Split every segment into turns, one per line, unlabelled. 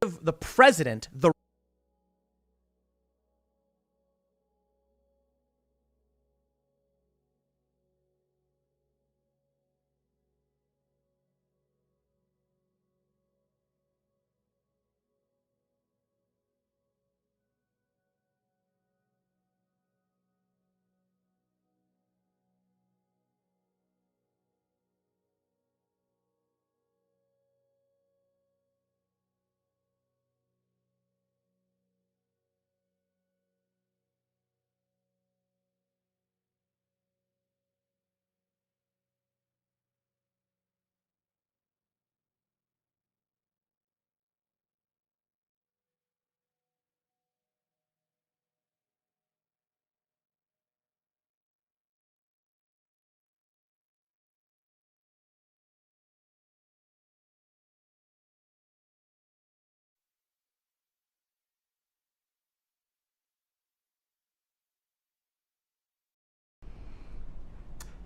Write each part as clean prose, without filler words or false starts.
the president the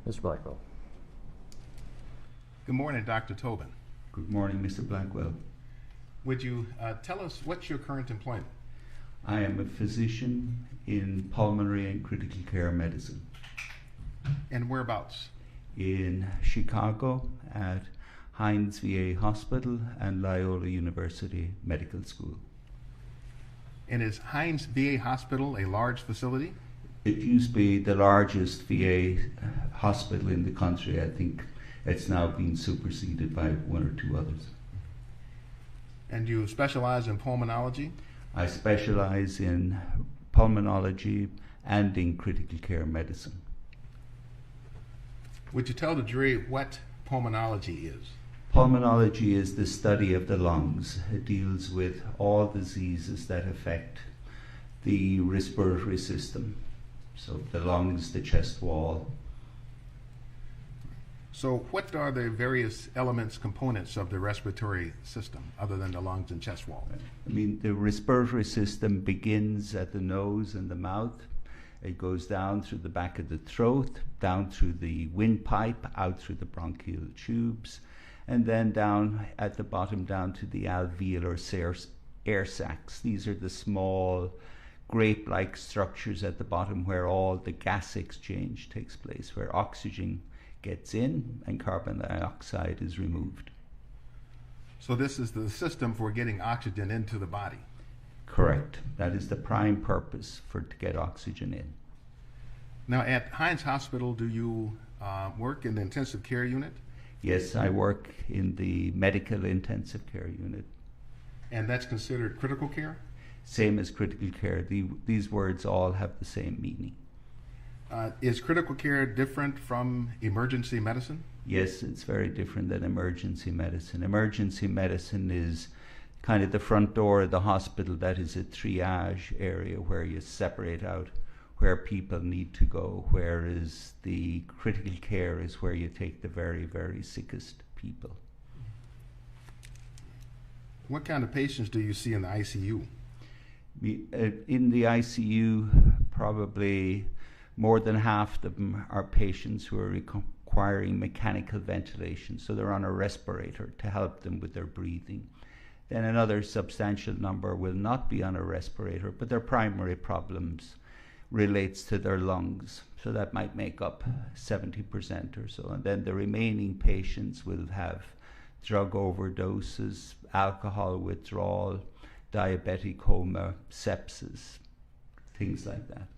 Mr. Blackwell.
Good morning, Dr. Tobin.
Good morning, Mr. Blackwell.
Would you tell us what's your current employment?
I am a physician in pulmonary and critical care medicine.
And whereabouts?
In Chicago at Hines VA Hospital and Loyola University Medical School.
And is Hines VA Hospital a large facility?
It used to be the largest VA hospital in the country. I think it's now been superseded by one or two others.
And you specialize in pulmonology?
I specialize in pulmonology and in critical care medicine.
Would you tell the jury what pulmonology is?
Pulmonology is the study of the lungs. It deals with all diseases that affect the respiratory system. So the lungs, the chest wall.
So what are the various elements, components of the respiratory system other than the lungs and chest wall?
I mean, the respiratory system begins at the nose and the mouth. It goes down through the back of the throat, down through the windpipe, out through the bronchial tubes, and then down at the bottom, down to the alveolar air sacs. These are the small grape-like structures at the bottom where all the gas exchange takes place, where oxygen gets in and carbon dioxide is removed.
So this is the system for getting oxygen into the body?
Correct. That is the prime purpose, to get oxygen in.
Now at Hines Hospital, do you work in the intensive care unit?
Yes, I work in the medical intensive care unit.
And that's considered critical care?
Same as critical care. These words all have the same meaning.
Is critical care different from emergency medicine?
Yes, it's very different than emergency medicine. Emergency medicine is kind of the front door of the hospital. That is a triage area where you separate out where people need to go, whereas the critical care is where you take the very, very sickest people.
What kind of patients do you see in the ICU?
In the ICU, probably more than half of them are patients who are requiring mechanical ventilation, so they're on a respirator to help them with their breathing. Then another substantial number will not be on a respirator, but their primary problems relates to their lungs, so that might make up 70% or so. And then the remaining patients will have drug overdoses, alcohol withdrawal, diabetic coma, sepsis, things like that.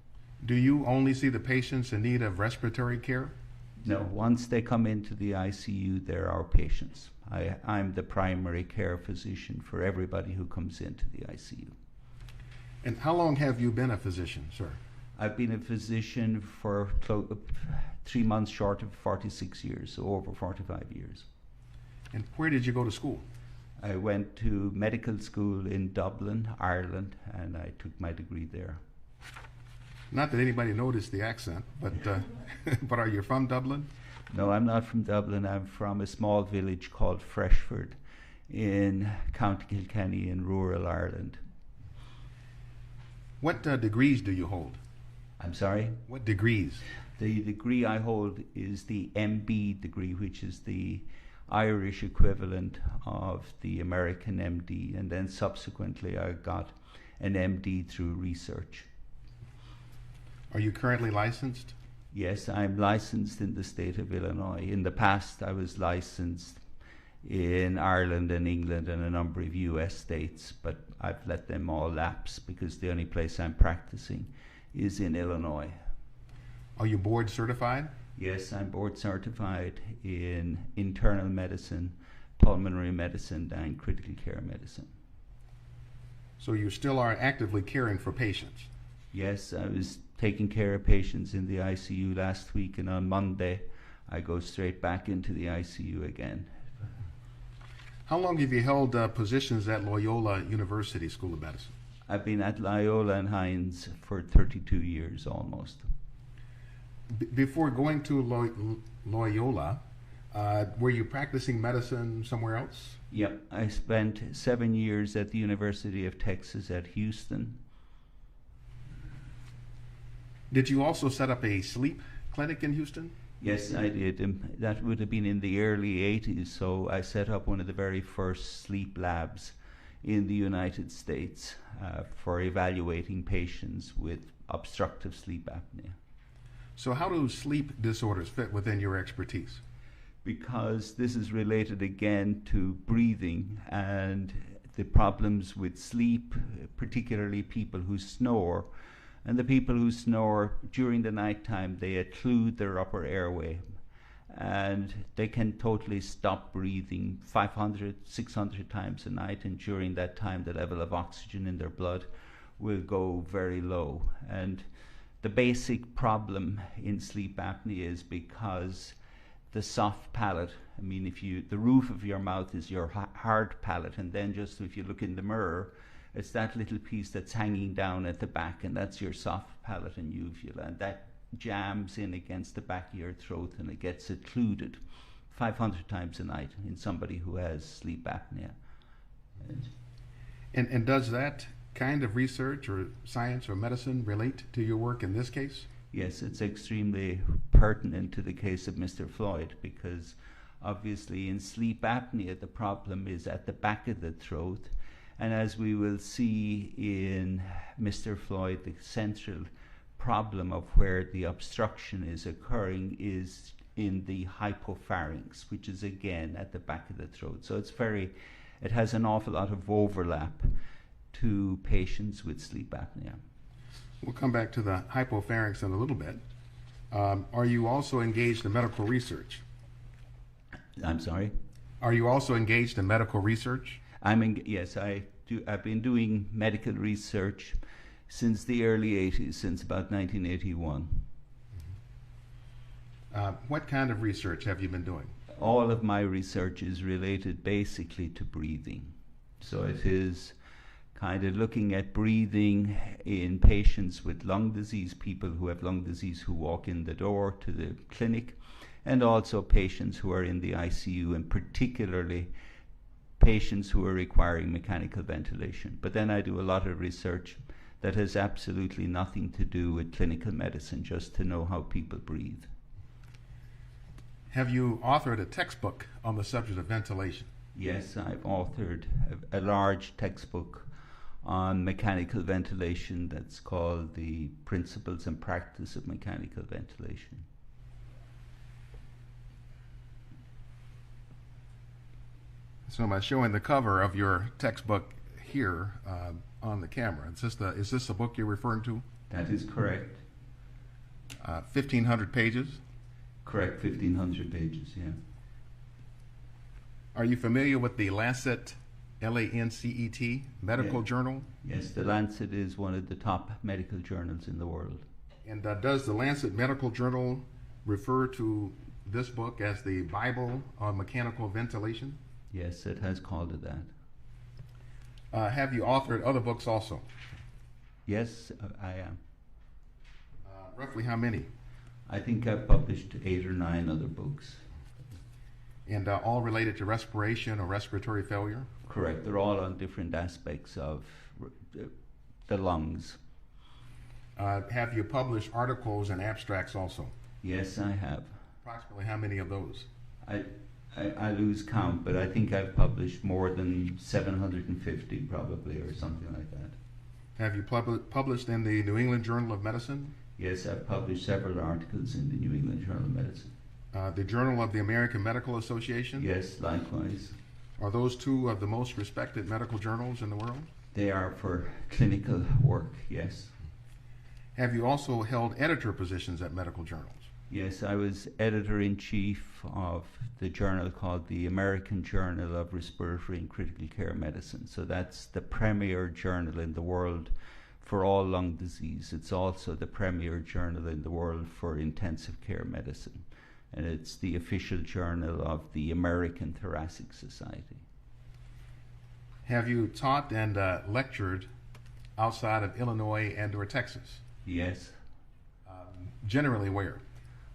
Do you only see the patients in need of respiratory care?
No, once they come into the ICU, they're our patients. I'm the primary care physician for everybody who comes into the ICU.
And how long have you been a physician, sir?
I've been a physician for 3 months short of 46 years, so over 45 years.
And where did you go to school?
I went to medical school in Dublin, Ireland, and I took my degree there.
Not that anybody noticed the accent, but but are you from Dublin?
No, I'm not from Dublin. I'm from a small village called Freshford in County Kilkenny in rural Ireland.
What degrees do you hold?
I'm sorry?
What degrees?
The degree I hold is the MB degree, which is the Irish equivalent of the American MD, and then subsequently I got an MD through research.
Are you currently licensed?
Yes, I'm licensed in the state of Illinois. In the past, I was licensed in Ireland and England and a number of US states, but I've let them all lapse because the only place I'm practicing is in Illinois.
Are you board certified?
Yes, I'm board certified in internal medicine, pulmonary medicine, and critical care medicine.
So you still are actively caring for patients?
Yes, I was taking care of patients in the ICU last week, and on Monday I go straight back into the ICU again.
How long have you held positions at Loyola University School of Medicine?
I've been at Loyola and Hines for 32 years almost.
Before going to Loyola, were you practicing medicine somewhere else?
Yep, I spent 7 years at the University of Texas at Houston.
Did you also set up a sleep clinic in Houston?
Yes, I did. That would have been in the early 80s, so I set up one of the very first sleep labs in the United States for evaluating patients with obstructive sleep apnea.
So how do sleep disorders fit within your expertise?
Because this is related again to breathing and the problems with sleep, particularly people who snore. And the people who snore during the nighttime, they occlude their upper airway and they can totally stop breathing 500, 600 times a night, and during that time the level of oxygen in their blood will go very low. And the basic problem in sleep apnea is because the soft palate, I mean, the roof of your mouth is your hard palate, and then just if you look in the mirror, it's that little piece that's hanging down at the back, and that's your soft palate and uvula, and that jams in against the back of your throat and it gets occluded 500 times a night in somebody who has sleep apnea.
And does that kind of research or science or medicine relate to your work in this case?
Yes, it's extremely pertinent to the case of Mr. Floyd, because obviously in sleep apnea the problem is at the back of the throat, and as we will see in Mr. Floyd, the central problem of where the obstruction is occurring is in the hypopharynx, which is again at the back of the throat. So it has an awful lot of overlap to patients with sleep apnea.
We'll come back to the hypopharynx in a little bit. Are you also engaged in medical research?
I'm sorry?
Are you also engaged in medical research?
Yes, I do. I've been doing medical research since the early 80s, since about 1981.
What kind of research have you been doing?
All of my research is related basically to breathing. So it is kind of looking at breathing in patients with lung disease, people who have lung disease who walk in the door to the clinic, and also patients who are in the ICU, and particularly patients who are requiring mechanical ventilation. But then I do a lot of research that has absolutely nothing to do with clinical medicine, just to know how people breathe.
Have you authored a textbook on the subject of ventilation?
Yes, I've authored a large textbook on mechanical ventilation that's called The Principles and Practice of Mechanical Ventilation.
So I'm showing the cover of your textbook here on the camera. Is this the book you're referring to?
That is correct.
1,500 pages?
Correct, 1,500 pages, yeah.
Are you familiar with the Lancet, Lancet, medical journal?
Yes, the Lancet is one of the top medical journals in the world.
And does the Lancet Medical Journal refer to this book as the Bible on mechanical ventilation?
Yes, it has called it that.
Have you authored other books also?
Yes, I am.
Roughly how many?
I think I've published 8 or 9 other books.
And all related to respiration or respiratory failure?
Correct. They're all on different aspects of the lungs.
Have you published articles and abstracts also?
Yes, I have.
Approximately how many of those?
I lose count, but I think I've published more than 750 probably, or something like that.
Have you published in the New England Journal of Medicine?
Yes, I've published several articles in the New England Journal of Medicine.
The Journal of the American Medical Association?
Yes, likewise.
Are those two of the most respected medical journals in the world?
They are for clinical work, yes.
Have you also held editor positions at medical journals?
Yes, I was editor-in-chief of the journal called the American Journal of Respiratory and Critical Care Medicine. So that's the premier journal in the world for all lung disease. It's also the premier journal in the world for intensive care medicine. And it's the official journal of the American Thoracic Society.
Have you taught and lectured outside of Illinois and or Texas?
Yes.
Generally where?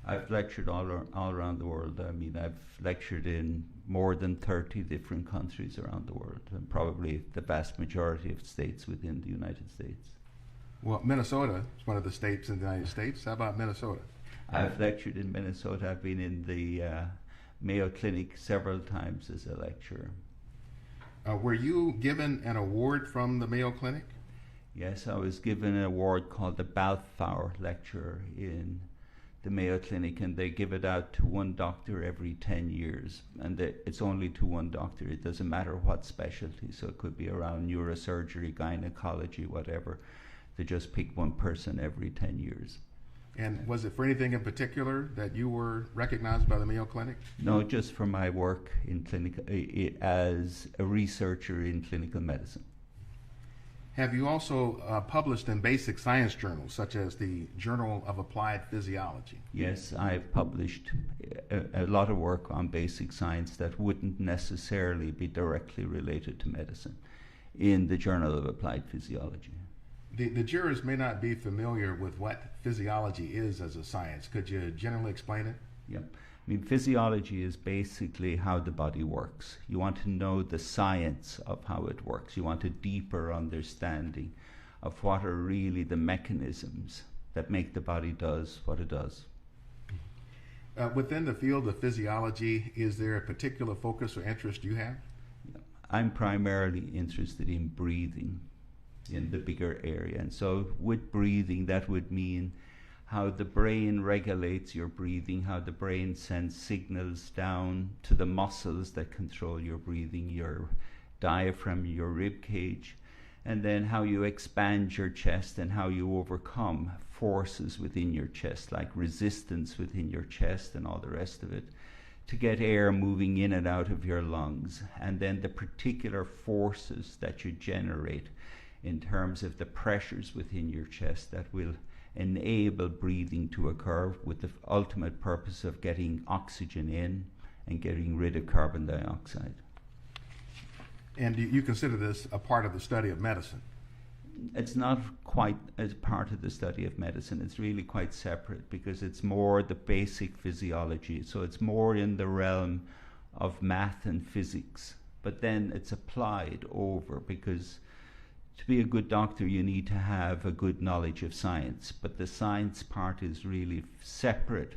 I've lectured all around the world. I mean, I've lectured in more than 30 different countries around the world, and probably the vast majority of states within the United States.
Well, Minnesota is one of the states in the United States. How about Minnesota?
I've lectured in Minnesota. I've been in the Mayo Clinic several times as a lecturer.
Were you given an award from the Mayo Clinic?
Yes, I was given an award called the Balfour Lecturer in the Mayo Clinic, and they give it out to one doctor every 10 years. And it's only to one doctor. It doesn't matter what specialty. So it could be around neurosurgery, gynecology, whatever. They just pick one person every 10 years.
And was it for anything in particular that you were recognized by the Mayo Clinic?
No, just for my work in as a researcher in clinical medicine.
Have you also published in basic science journals, such as the Journal of Applied Physiology?
Yes, I've published a lot of work on basic science that wouldn't necessarily be directly related to medicine in the Journal of Applied Physiology.
The jurors may not be familiar with what physiology is as a science. Could you generally explain it?
Yep. I mean, physiology is basically how the body works. You want to know the science of how it works. You want a deeper understanding of what are really the mechanisms that make the body does what it does.
Within the field of physiology, is there a particular focus or interest you have?
I'm primarily interested in breathing in the bigger area. And so with breathing, that would mean how the brain regulates your breathing, how the brain sends signals down to the muscles that control your breathing, your diaphragm, your rib cage, and then how you expand your chest and how you overcome forces within your chest, like resistance within your chest and all the rest of it, to get air moving in and out of your lungs, and then the particular forces that you generate in terms of the pressures within your chest that will enable breathing to occur, with the ultimate purpose of getting oxygen in and getting rid of carbon dioxide.
And you consider this a part of the study of medicine?
It's not quite as part of the study of medicine. It's really quite separate, because it's more the basic physiology. So it's more in the realm of math and physics, but then it's applied over, because to be a good doctor, you need to have a good knowledge of science, but the science part is really separate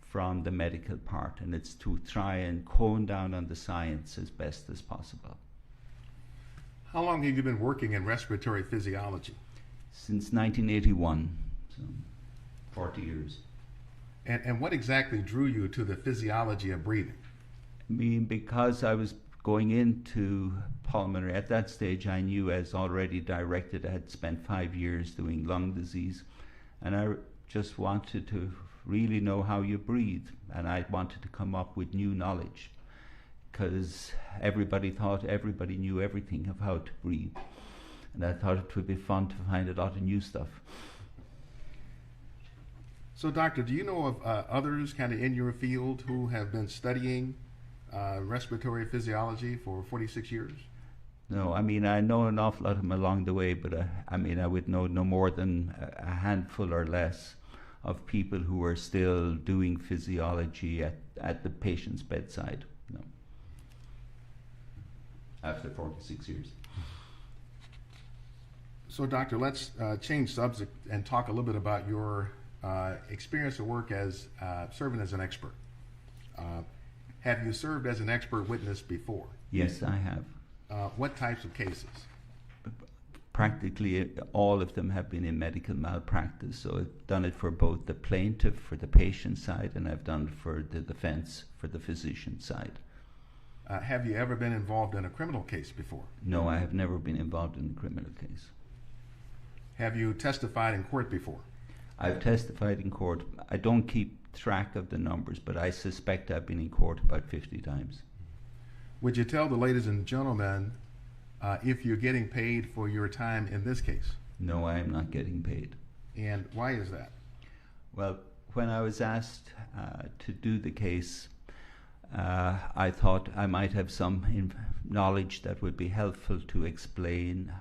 from the medical part, and it's to try and hone down on the science as best as possible.
How long have you been working in respiratory physiology?
Since 1981, so 40 years.
And what exactly drew you to the physiology of breathing?
I mean, because I was going into pulmonary, at that stage I knew, as already directed, I had spent 5 years doing lung disease, and I just wanted to really know how you breathe, and I wanted to come up with new knowledge, because everybody thought everybody knew everything of how to breathe, and I thought it would be fun to find a lot of new stuff.
So doctor, do you know of others kind of in your field who have been studying respiratory physiology for 46 years?
No, I mean, I know an awful lot of them along the way, but I mean, I would know no more than a handful or less of people who are still doing physiology at the patient's bedside. No. After 46 years.
So doctor, let's change subject and talk a little bit about your experience of work as serving as an expert. Have you served as an expert witness before?
Yes, I have.
What types of cases?
Practically all of them have been in medical malpractice. So I've done it for both the plaintiff, for the patient side, and I've done it for the defense, for the physician side.
Have you ever been involved in a criminal case before?
No, I have never been involved in a criminal case.
Have you testified in court before?
I've testified in court. I don't keep track of the numbers, but I suspect I've been in court about 50 times.
Would you tell the ladies and gentlemen if you're getting paid for your time in this case?
No, I am not getting paid.
And why is that?
Well, when I was asked to do the case, I thought I might have some knowledge that would be helpful to explain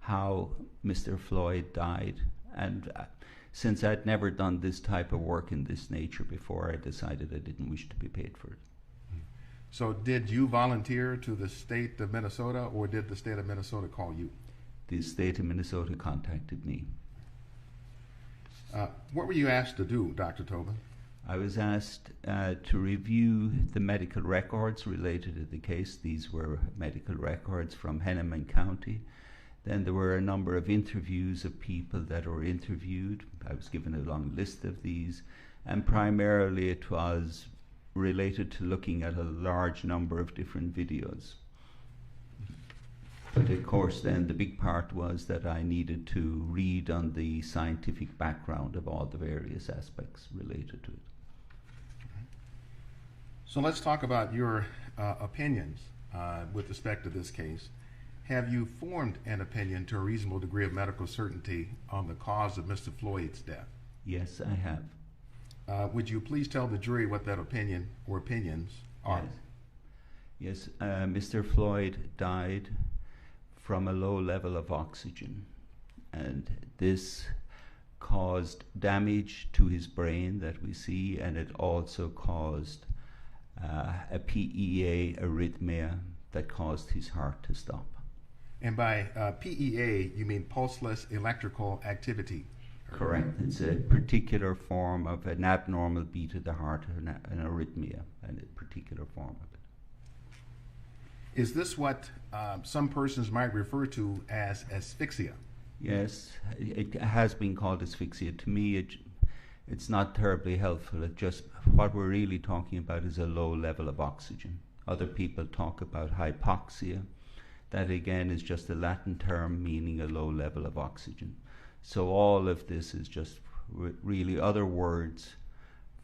how Mr. Floyd died. And since I'd never done this type of work in this nature before, I decided I didn't wish to be paid for it.
So did you volunteer to the state of Minnesota, or did the state of Minnesota call you?
The state of Minnesota contacted me.
What were you asked to do, Dr. Tobin?
I was asked to review the medical records related to the case. These were medical records from Hennepin County. Then there were a number of interviews of people that were interviewed. I was given a long list of these, and primarily it was related to looking at a large number of different videos. But of course then the big part was that I needed to read on the scientific background of all the various aspects related to it.
So let's talk about your opinions with respect to this case. Have you formed an opinion to a reasonable degree of medical certainty on the cause of Mr. Floyd's death?
Yes, I have.
Would you please tell the jury what that opinion or opinions are?
Yes, Mr. Floyd died from a low level of oxygen, and this caused damage to his brain that we see, and it also caused a PEA arrhythmia that caused his heart to stop.
And by PEA, you mean pulseless electrical activity?
Correct. It's a particular form of an abnormal beat of the heart, an arrhythmia, and a particular form of it.
Is this what some persons might refer to as asphyxia?
Yes, it has been called asphyxia. To me, it's not terribly helpful. It just, what we're really talking about is a low level of oxygen. Other people talk about hypoxia. That again is just a Latin term meaning a low level of oxygen. So all of this is just really other words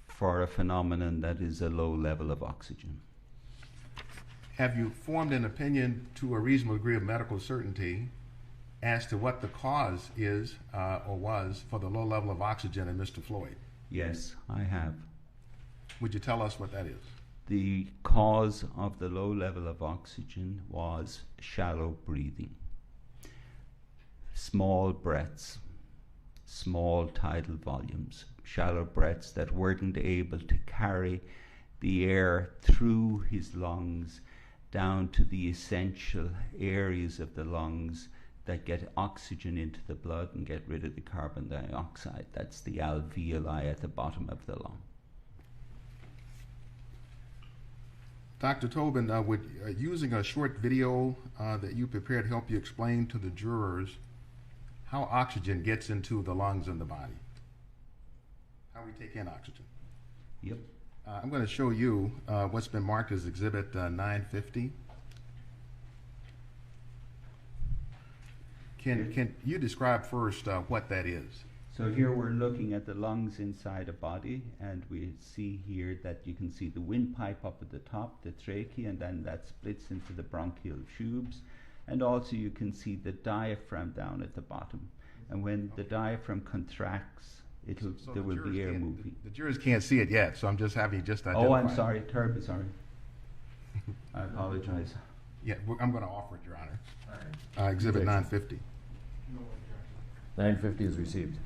for a phenomenon that is a low level of oxygen.
Have you formed an opinion to a reasonable degree of medical certainty as to what the cause is or was for the low level of oxygen in Mr. Floyd?
Yes, I have.
Would you tell us what that is?
The cause of the low level of oxygen was shallow breathing. Small breaths, small tidal volumes, shallow breaths that weren't able to carry the air through his lungs down to the essential areas of the lungs that get oxygen into the blood and get rid of the carbon dioxide. That's the alveoli at the bottom of the lung.
Dr. Tobin, would using a short video that you prepared help you explain to the jurors how oxygen gets into the lungs and the body? How we take in oxygen?
Yep.
I'm going to show you what's been marked as Exhibit 950. Can you describe first what that is?
So here we're looking at the lungs inside a body, and we see here that you can see the windpipe up at the top, the trachea, and then that splits into the bronchial tubes. And also you can see the diaphragm down at the bottom. And when the diaphragm contracts, there will be air moving.
The jurors can't see it yet, so I'm just having you just identify.
Oh, I'm sorry, terribly sorry. I apologize.
Yeah, I'm going to offer it, Your Honor. All right. Exhibit 950.
950 is received.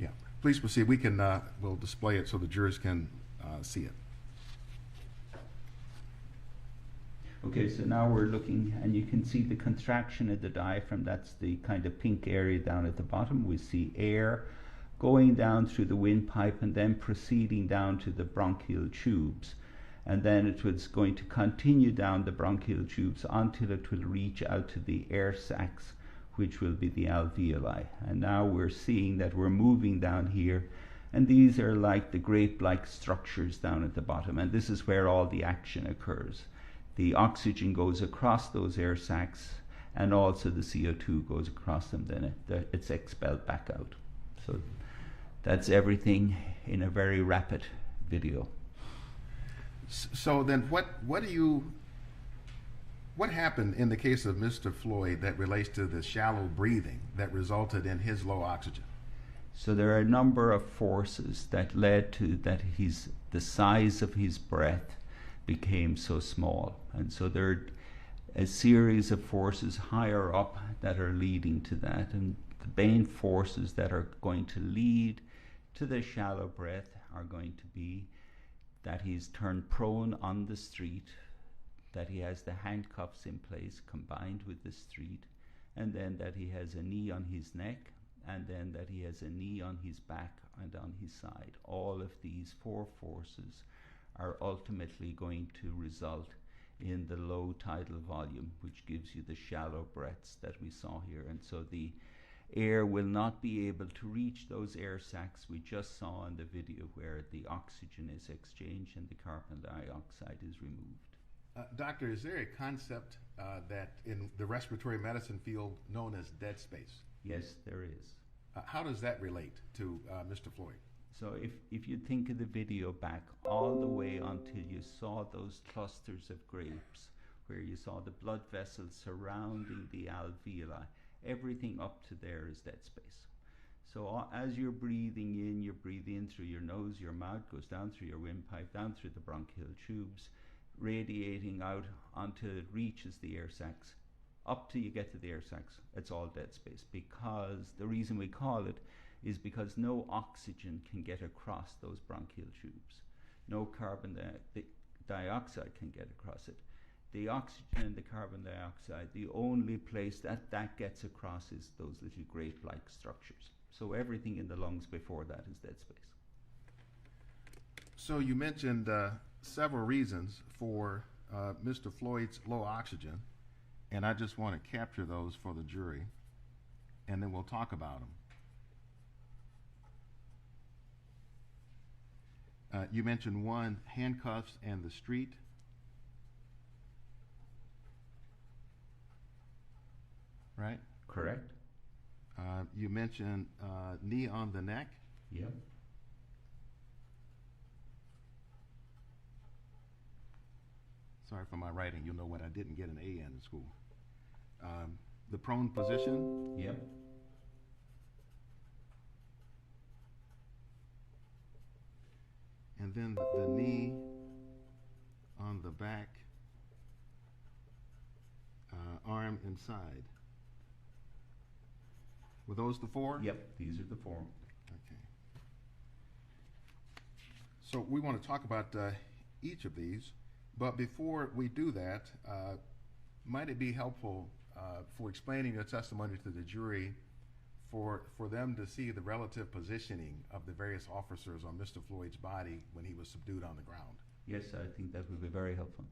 Yeah. Please proceed. We can, we'll display it so the jurors can see it.
Okay, so now we're looking, and you can see the contraction of the diaphragm. That's the kind of pink area down at the bottom. We see air going down through the windpipe and then proceeding down to the bronchial tubes. and then it was going to continue down the bronchial tubes until it will reach out to the air sacs, which will be the alveoli. And now we're seeing that we're moving down here, and these are like the grape-like structures down at the bottom, and this is where all the action occurs. The oxygen goes across those air sacs, and also the CO2 goes across them, then it's expelled back out. So that's everything in a very rapid video.
So then what happened in the case of Mr. Floyd that relates to the shallow breathing that resulted in his low oxygen?
So there are a number of forces that led to that the size of his breath became so small. And so there are a series of forces higher up that are leading to that. And the main forces that are going to lead to the shallow breath are going to be that he's turned prone on the street, that he has the handcuffs in place combined with the street, and then that he has a knee on his neck, and then that he has a knee on his back and on his side. All of these four forces are ultimately going to result in the low tidal volume, which gives you the shallow breaths that we saw here. And so the air will not be able to reach those air sacs we just saw in the video, where the oxygen is exchanged and the carbon dioxide is removed.
Doctor, is there a concept that in the respiratory medicine field known as dead space?
Yes, there is.
How does that relate to Mr. Floyd?
So if you think of the video back all the way until you saw those clusters of grapes, where you saw the blood vessels surrounding the alveoli, everything up to there is dead space. So as you're breathing in, you breathe in through your nose, your mouth goes down through your windpipe, down through the bronchial tubes, radiating out until it reaches the air sacs. Up till you get to the air sacs, it's all dead space, because the reason we call it is because no oxygen can get across those bronchial tubes. No carbon dioxide can get across it. The oxygen and the carbon dioxide, the only place that gets across is those little grape-like structures. So everything in the lungs before that is dead space.
So you mentioned several reasons for Mr. Floyd's low oxygen, and I just want to capture those for the jury, and then we'll talk about them. You mentioned one, handcuffs and the street. Right?
Correct.
You mentioned knee on the neck.
Yep.
Sorry for my writing. You'll know what I didn't get an A in school. The prone position.
Yep.
And then the knee on the back, arm inside. Were those the four?
Yep, these are the four.
Okay. So we want to talk about each of these, but before we do that, might it be helpful for explaining your testimony to the jury for them to see the relative positioning of the various officers on Mr. Floyd's body when he was subdued on the ground?
Yes, I think that would be very helpful.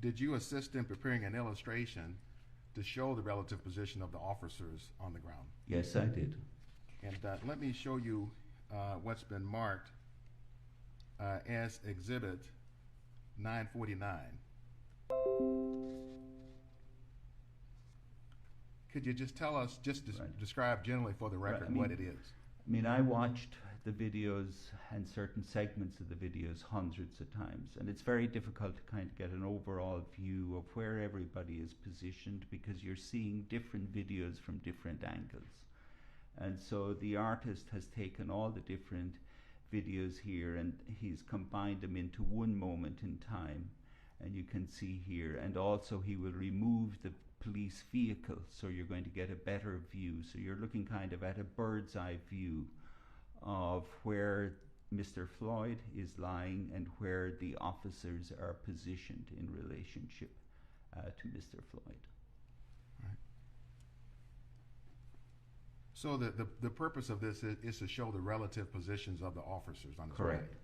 Did you assist in preparing an illustration to show the relative position of the officers on the ground?
Yes, I did.
And let me show you what's been marked as Exhibit 949. Could you just tell us, describe generally for the record what it is?
I mean, I watched the videos and certain segments of the videos hundreds of times, and it's very difficult to kind of get an overall view of where everybody is positioned, because you're seeing different videos from different angles. And so the artist has taken all the different videos here and he's combined them into one moment in time, and you can see here, and also he will remove the police vehicle, so you're going to get a better view. So you're looking kind of at a bird's eye view of where Mr. Floyd is lying and where the officers are positioned in relationship to Mr. Floyd.
Right. So the purpose of this is to show the relative positions of the officers on the
Correct.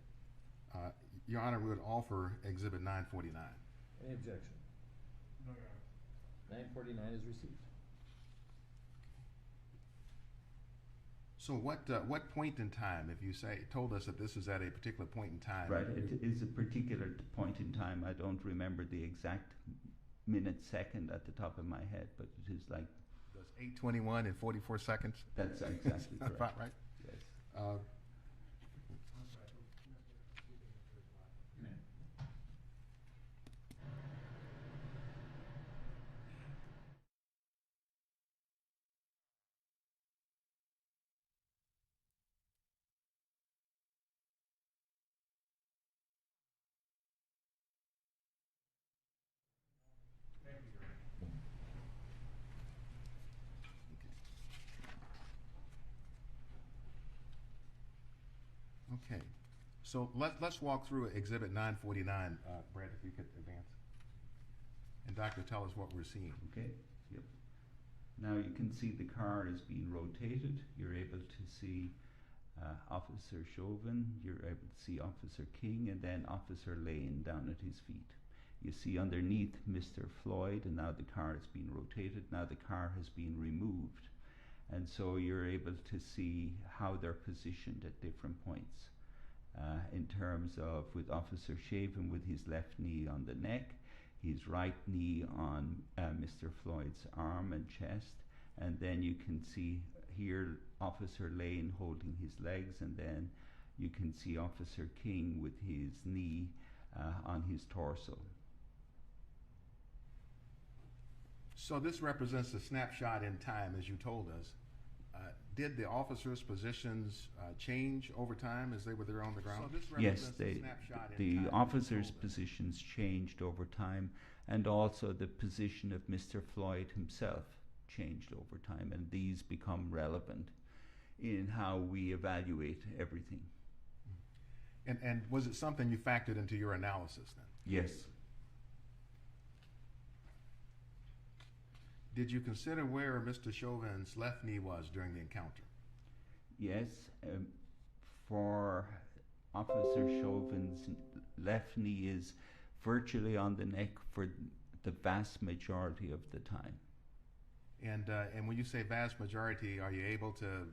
body. Your Honor, we would offer Exhibit 949.
Any objection?
No, Your Honor.
949 is received.
So what point in time, if you told us that this is at a particular point in time?
Right, it is a particular point in time. I don't remember the exact minute, second at the top of my head, but it is like...
Does 8:21 and 44 seconds?
That's exactly correct.
About right?
Yes.
I'm sorry. Thank you, Your Honor.
Okay, so let's walk through Exhibit 949, Brad, if you could advance. And Doctor, tell us what we're seeing.
Okay, yep. Now you can see the car is being rotated. You're able to see Officer Chauvin, you're able to see Officer King, and then Officer Lane down at his feet. You see underneath Mr. Floyd, and now the car is being rotated. Now the car has been removed. And so you're able to see how they're positioned at different points. In terms of with Officer Chauvin with his left knee on the neck, his right knee on Mr. Floyd's arm and chest, and then you can see here Officer Lane holding his legs, and then you can see Officer King with his knee on his torso.
So this represents a snapshot in time, as you told us. Did the officers' positions change over time as they were there on the ground? So this
Yes,
represents a snapshot in
the
time, as you
officers'
told us.
positions changed over time, and also the position of Mr. Floyd himself changed over time, and these become relevant in how we evaluate everything.
And was it something you factored into your analysis then?
Yes.
Did you consider where Mr. Chauvin's left knee was during the encounter?
Yes, for Officer Chauvin's left knee is virtually on the neck for the vast majority of the time.
And when you say vast majority, are you able to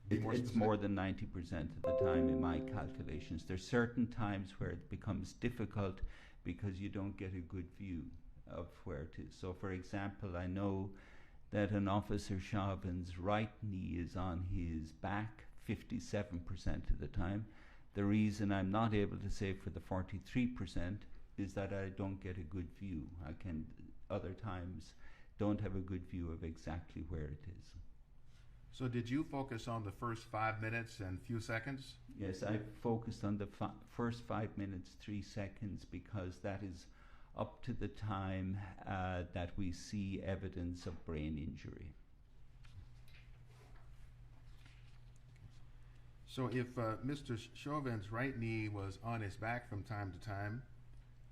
be more
It's
specific?
more than 90% of the time in my calculations. There's certain times where it becomes difficult because you don't get a good view of where it is. So for example, I know that an Officer Chauvin's right knee is on his back 57% of the time. The reason I'm not able to say for the 43% is that I don't get a good view. I can other times don't have a good view of exactly where it is.
So did you focus on the first 5 minutes and few seconds?
Yes, I focused on the first 5 minutes, 3 seconds, because that is up to the time that we see evidence of brain injury.
So if Mr. Chauvin's right knee was on his back from time to time,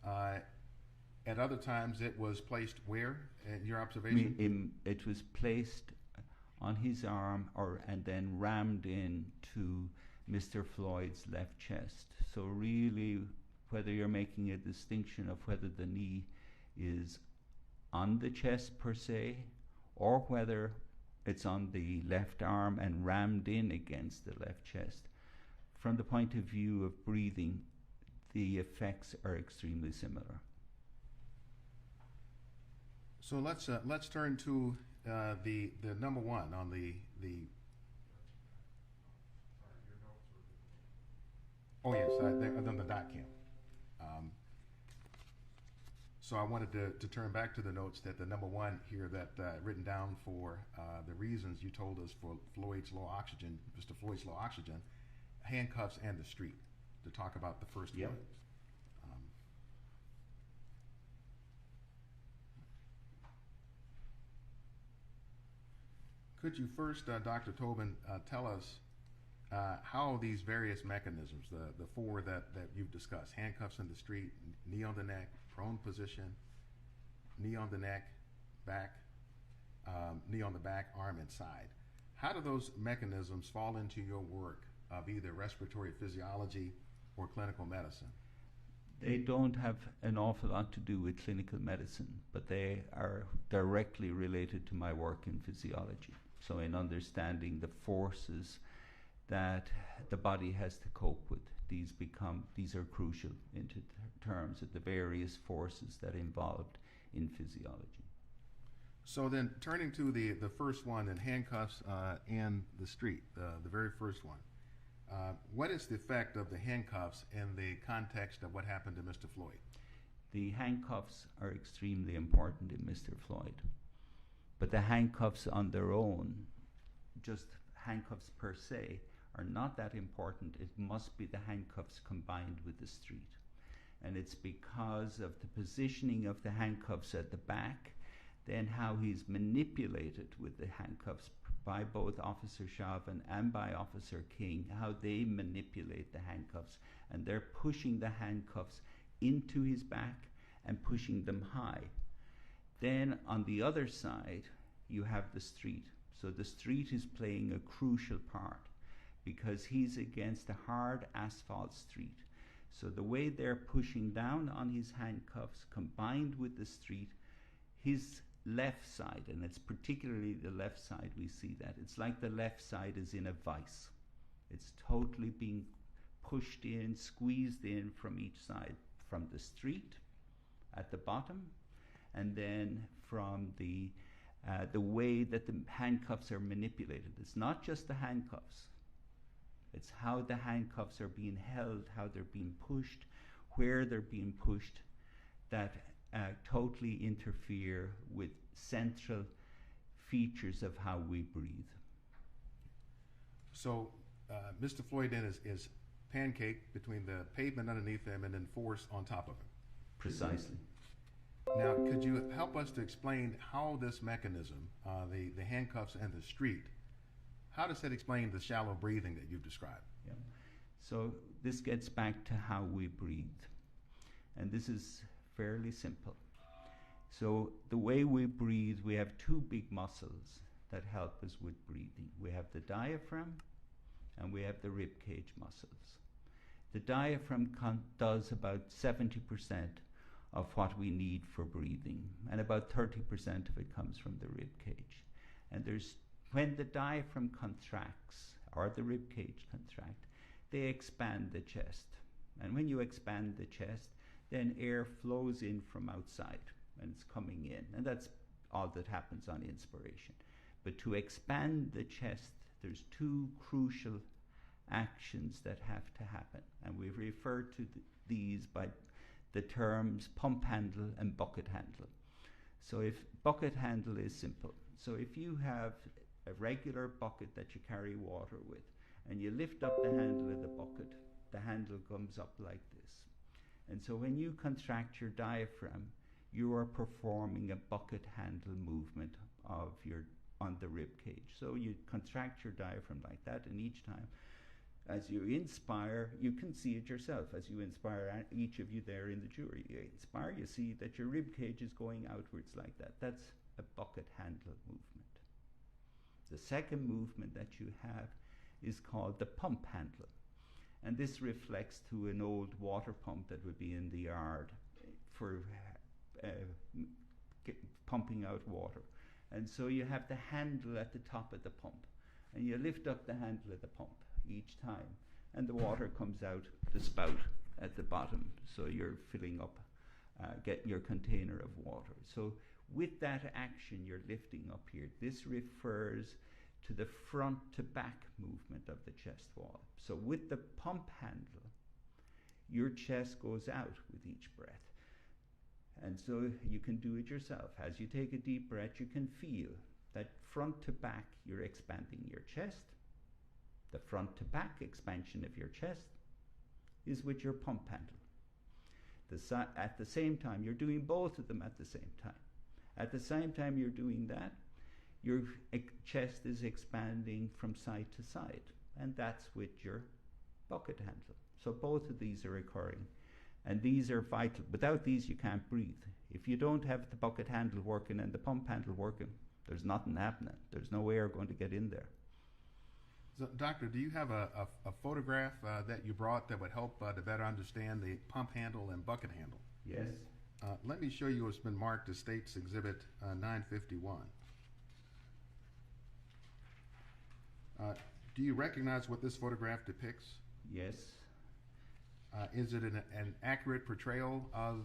at other times it was placed where, in your observation?
It was placed on his arm and then rammed into Mr. Floyd's left chest. So really, whether you're making a distinction of whether the knee is on the chest per se, or whether it's on the left arm and rammed in against the left chest, from the point of view of breathing, the effects are extremely similar.
So let's turn to the number one on the.
Sorry, your notes are...
Oh yes, on the dot cam. So I wanted to turn back to the notes that the number one here that written down for the reasons you told us for Floyd's low oxygen, Mr. Floyd's low oxygen, handcuffs and the street, to talk about the first
Yep.
one. Could you first, Dr. Tobin, tell us how these various mechanisms, the four that you've discussed, handcuffs in the street, knee on the neck, prone position, knee on the neck, back, knee on the back, arm and side, how do those mechanisms fall into your work of either respiratory physiology or clinical medicine?
They don't have an awful lot to do with clinical medicine, but they are directly related to my work in physiology. So in understanding the forces that the body has to cope with, these are crucial into terms of the various forces that are involved in physiology.
So then, turning to the first one in handcuffs and the street, the very first one, what is the effect of the handcuffs in the context of what happened to Mr. Floyd?
The handcuffs are extremely important in Mr. Floyd, but the handcuffs on their own, just handcuffs per se, are not that important. It must be the handcuffs combined with the street. And it's because of the positioning of the handcuffs at the back, then how he's manipulated with the handcuffs by both Officer Chauvin and by Officer King, how they manipulate the handcuffs, and they're pushing the handcuffs into his back and pushing them high. Then on the other side, you have the street. So the street is playing a crucial part because he's against a hard asphalt street. So the way they're pushing down on his handcuffs combined with the street, his left side, and it's particularly the left side we see that. It's like the left side is in a vice. It's totally being pushed in, squeezed in from each side, from the street at the bottom, and then from the way that the handcuffs are manipulated. It's not just the handcuffs. It's how the handcuffs are being held, how they're being pushed, where they're being pushed, that totally interfere with central features of how we breathe.
So Mr. Floyd then is pancaked between the pavement underneath him and then force on top of him.
Precisely.
Now, could you help us to explain how this mechanism, the handcuffs and the street, how does that explain the shallow breathing that you've described?
Yeah. So this gets back to how we breathe. And this is fairly simple. So the way we breathe, we have two big muscles that help us with breathing. We have the diaphragm and we have the rib cage muscles. The diaphragm does about 70% of what we need for breathing, and about 30% of it comes from the rib cage. And when the diaphragm contracts, or the rib cage contract, they expand the chest. And when you expand the chest, then air flows in from outside, and it's coming in. And that's all that happens on inspiration. But to expand the chest, there's two crucial actions that have to happen. And we refer to these by the terms pump handle and bucket handle. So if bucket handle is simple. So if you have a regular bucket that you carry water with, and you lift up the handle of the bucket, the handle comes up like this. And so when you contract your diaphragm, you are performing a bucket handle movement on the rib cage. So you contract your diaphragm like that, and each time as you inspire, you can see it yourself. As you inspire, each of you there in the jury, you inspire, you see that your rib cage is going outwards like that. That's a bucket handle movement. The second movement that you have is called the pump handle. And this reflects to an old water pump that would be in the yard for pumping out water. And so you have the handle at the top of the pump, and you lift up the handle of the pump each time, and the water comes out the spout at the bottom. So you're filling up, getting your container of water. So with that action, you're lifting up here. This refers to the front to back movement of the chest wall. So with the pump handle, your chest goes out with each breath. And so you can do it yourself. As you take a deep breath, you can feel that front to back, you're expanding your chest. The front to back expansion of your chest is with your pump handle. At the same time, you're doing both of them at the same time. At the same time you're doing that, your chest is expanding from side to side, and that's with your bucket handle. So both of these are occurring, and these are vital. Without these, you can't breathe. If you don't have the bucket handle working and the pump handle working, there's nothing happening. There's no air going to get in there.
So, doctor, do you have a photograph that you brought that would help to better understand the pump handle and bucket handle?
Yes.
Let me show you what's been marked as State's Exhibit 951. Do you recognize what this photograph depicts?
Yes.
Is it an accurate portrayal of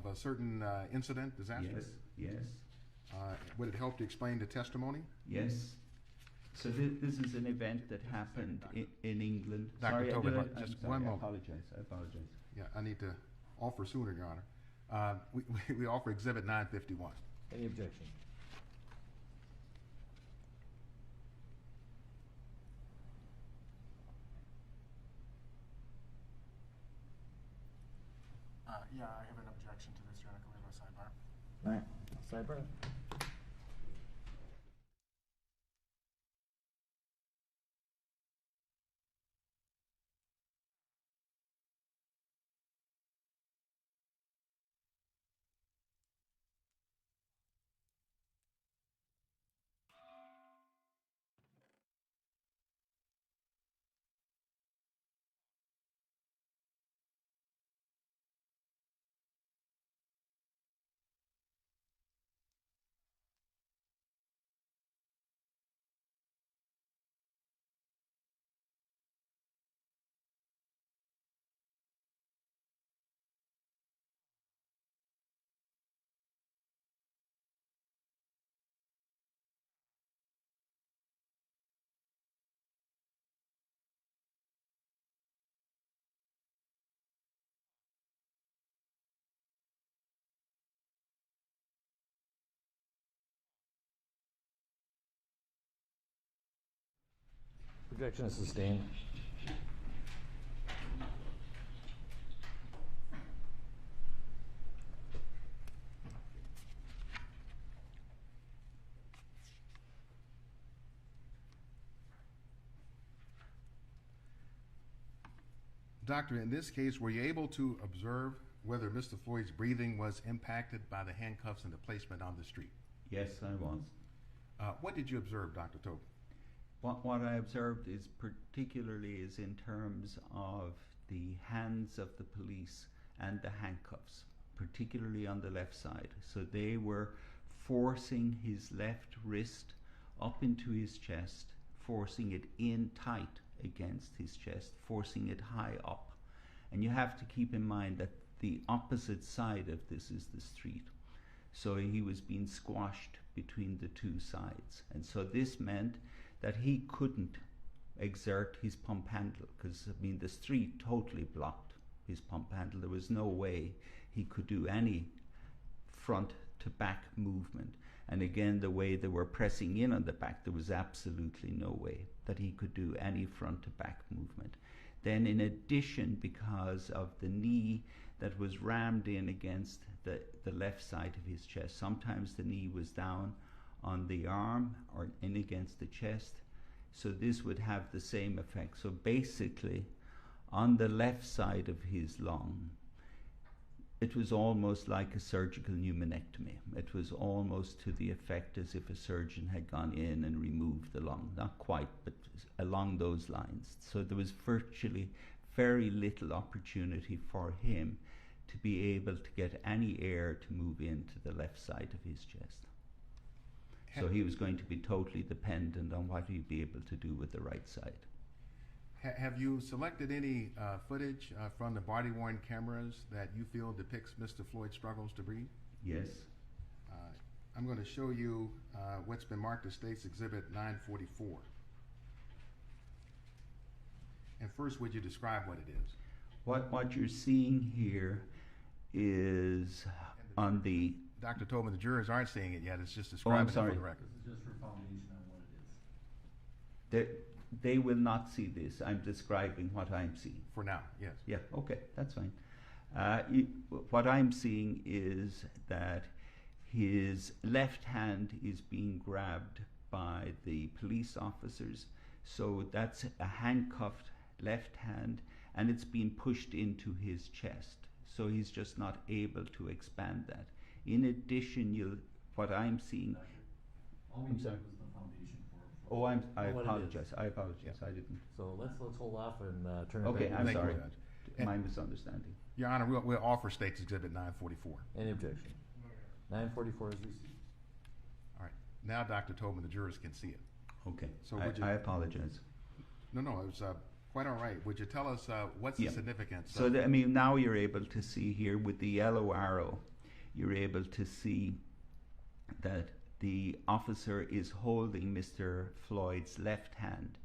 a certain incident, disaster?
Yes. Yes.
Would it help to explain the testimony?
Yes. So this is an event that happened in England.
Dr.
Sorry,
Tobin, just one moment.
I apologize.
Yeah, I need to offer sooner, Your Honor. We offer Exhibit 951.
Any objection?
Yeah, I have an objection to this, Your Honor. Can we have a sidebar?
All right, sidebar. Objection is sustained.
Doctor, in this case, were you able to observe whether Mr. Floyd's breathing was impacted by the handcuffs and the placement on the street?
Yes, I was.
What did you observe, Dr. Tobin?
What I observed is particularly is in terms of the hands of the police and the handcuffs, particularly on the left side. So they were forcing his left wrist up into his chest, forcing it in tight against his chest, forcing it high up. And you have to keep in mind that the opposite side of this is the street. So he was being squashed between the two sides. And so this meant that he couldn't exert his pump handle because, I mean, the street totally blocked his pump handle. There was no way he could do any front to back movement. And again, the way they were pressing in on the back, there was absolutely no way that he could do any front to back movement. Then in addition, because of the knee that was rammed in against the left side of his chest, sometimes the knee was down on the arm or in against the chest, so this would have the same effect. So basically, on the left side of his lung, it was almost like a surgical pneumonectomy. It was almost to the effect as if a surgeon had gone in and removed the lung. Not quite, but along those lines. So there was virtually very little opportunity for him to be able to get any air to move into the left side of his chest. So he was going to be totally dependent on what he'd be able to do with the right side.
Have you selected any footage from the body-worn cameras that you feel depicts Mr. Floyd's struggles to breathe?
Yes.
I'm going to show you what's been marked as State's Exhibit 944. And first, would you describe what it is?
What you're seeing here is on the...
Dr. Tobin, the jurors aren't seeing it yet. It's just describing it for the record.
This is just for foundation on what it is.
They will not see this. I'm describing what I'm seeing.
For now, yes.
Yeah, okay, that's fine. What I'm seeing is that his left hand is being grabbed by the police officers. So that's a handcuffed left hand, and it's being pushed into his chest. So he's just not able to expand that. In addition, what I'm seeing...
All we
I'm
did
sorry.
was the foundation for
Oh, I
What it is.
apologize. I apologize. I didn't.
So let's hold off and turn it
Okay,
back.
I'm
Thank you,
sorry.
Judge.
My misunderstanding.
Your Honor, we'll offer State's Exhibit 944.
Any objection? 944 is received.
All right. Now, Dr. Tobin, the jurors can see it.
Okay.
So would you-
I apologize.
No, it was quite all right. Would you tell us what's
Yeah.
the significance?
So, I mean, now you're able to see here with the yellow arrow, you're able to see that the officer is holding Mr. Floyd's left hand.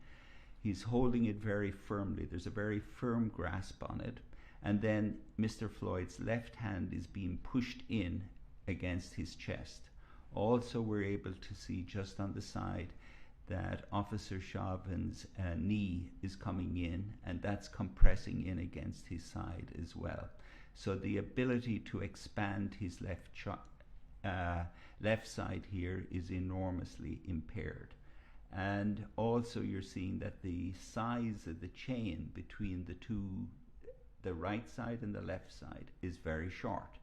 He's holding it very firmly. There's a very firm grasp on it. And then Mr. Floyd's left hand is being pushed in against his chest. Also, we're able to see just on the side that Officer Chauvin's knee is coming in, and that's compressing in against his side as well. So the ability to expand his left side here is enormously impaired. And also you're seeing that the size of the chain between the two, the right side and the left side, is very short.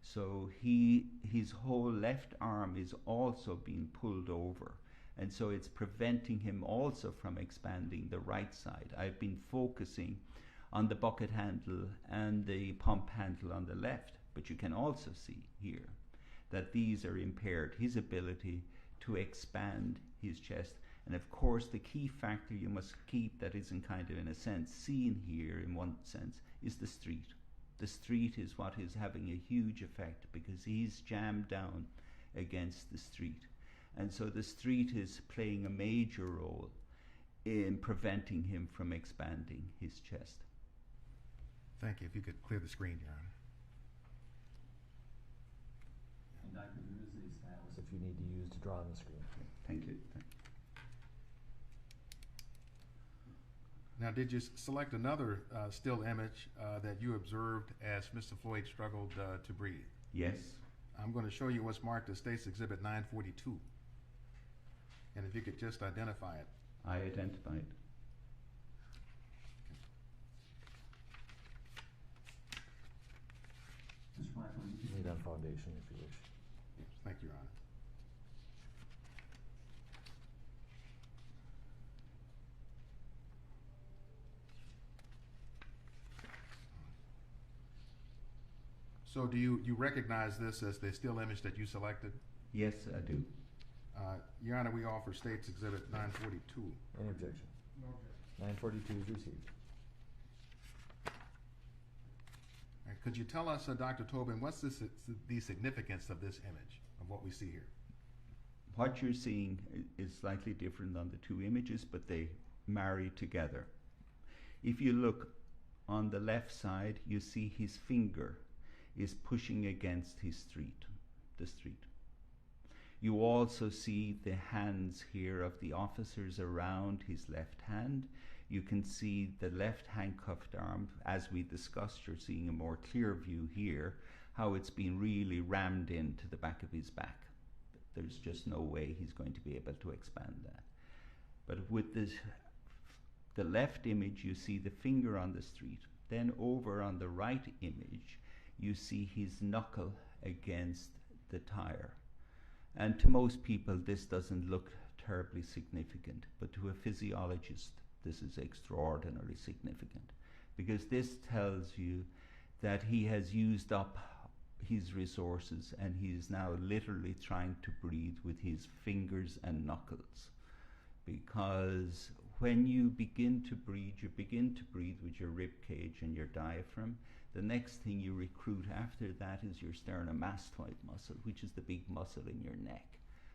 So his whole left arm is also being pulled over. And so it's preventing him also from expanding the right side. I've been focusing on the bucket handle and the pump handle on the left, but you can also see here that these are impaired, his ability to expand his chest. And of course, the key factor you must keep that isn't kind of in a sense seen here in one sense is the street. The street is what is having a huge effect because he's jammed down against the street. And so the street is playing a major role in preventing him from expanding his chest.
Thank you. If you could clear the screen, Your Honor.
And Dr. there is a stylus if you need to use to draw on the screen.
Thank you.
Now, did you select another still image that you observed as Mr. Floyd struggled to breathe?
Yes.
I'm going to show you what's marked as State's Exhibit 942. And if you could just identify it.
I identified.
Need on foundation if you wish.
Yes, thank you, Your Honor. So do you recognize this as the still image that you selected?
Yes, I do.
Your Honor, we offer State's Exhibit 942.
Any objection? No objection. 942 is received.
Could you tell us, Dr. Tobin, what's the significance of this image, of what we see here?
What you're seeing is slightly different on the two images, but they marry together. If you look on the left side, you see his finger is pushing against the street. You also see the hands here of the officers around his left hand. You can see the left handcuffed arm. As we discussed, you're seeing a more clear view here, how it's been really rammed into the back of his back. There's just no way he's going to be able to expand that. But with the left image, you see the finger on the street. Then over on the right image, you see his knuckle against the tire. And to most people, this doesn't look terribly significant, but to a physiologist, this is extraordinarily significant, because this tells you that he has used up his resources and he is now literally trying to breathe with his fingers and knuckles. Because when you begin to breathe with your rib cage and your diaphragm. The next thing you recruit after that is your sternomastoid muscle, which is the big muscle in your neck.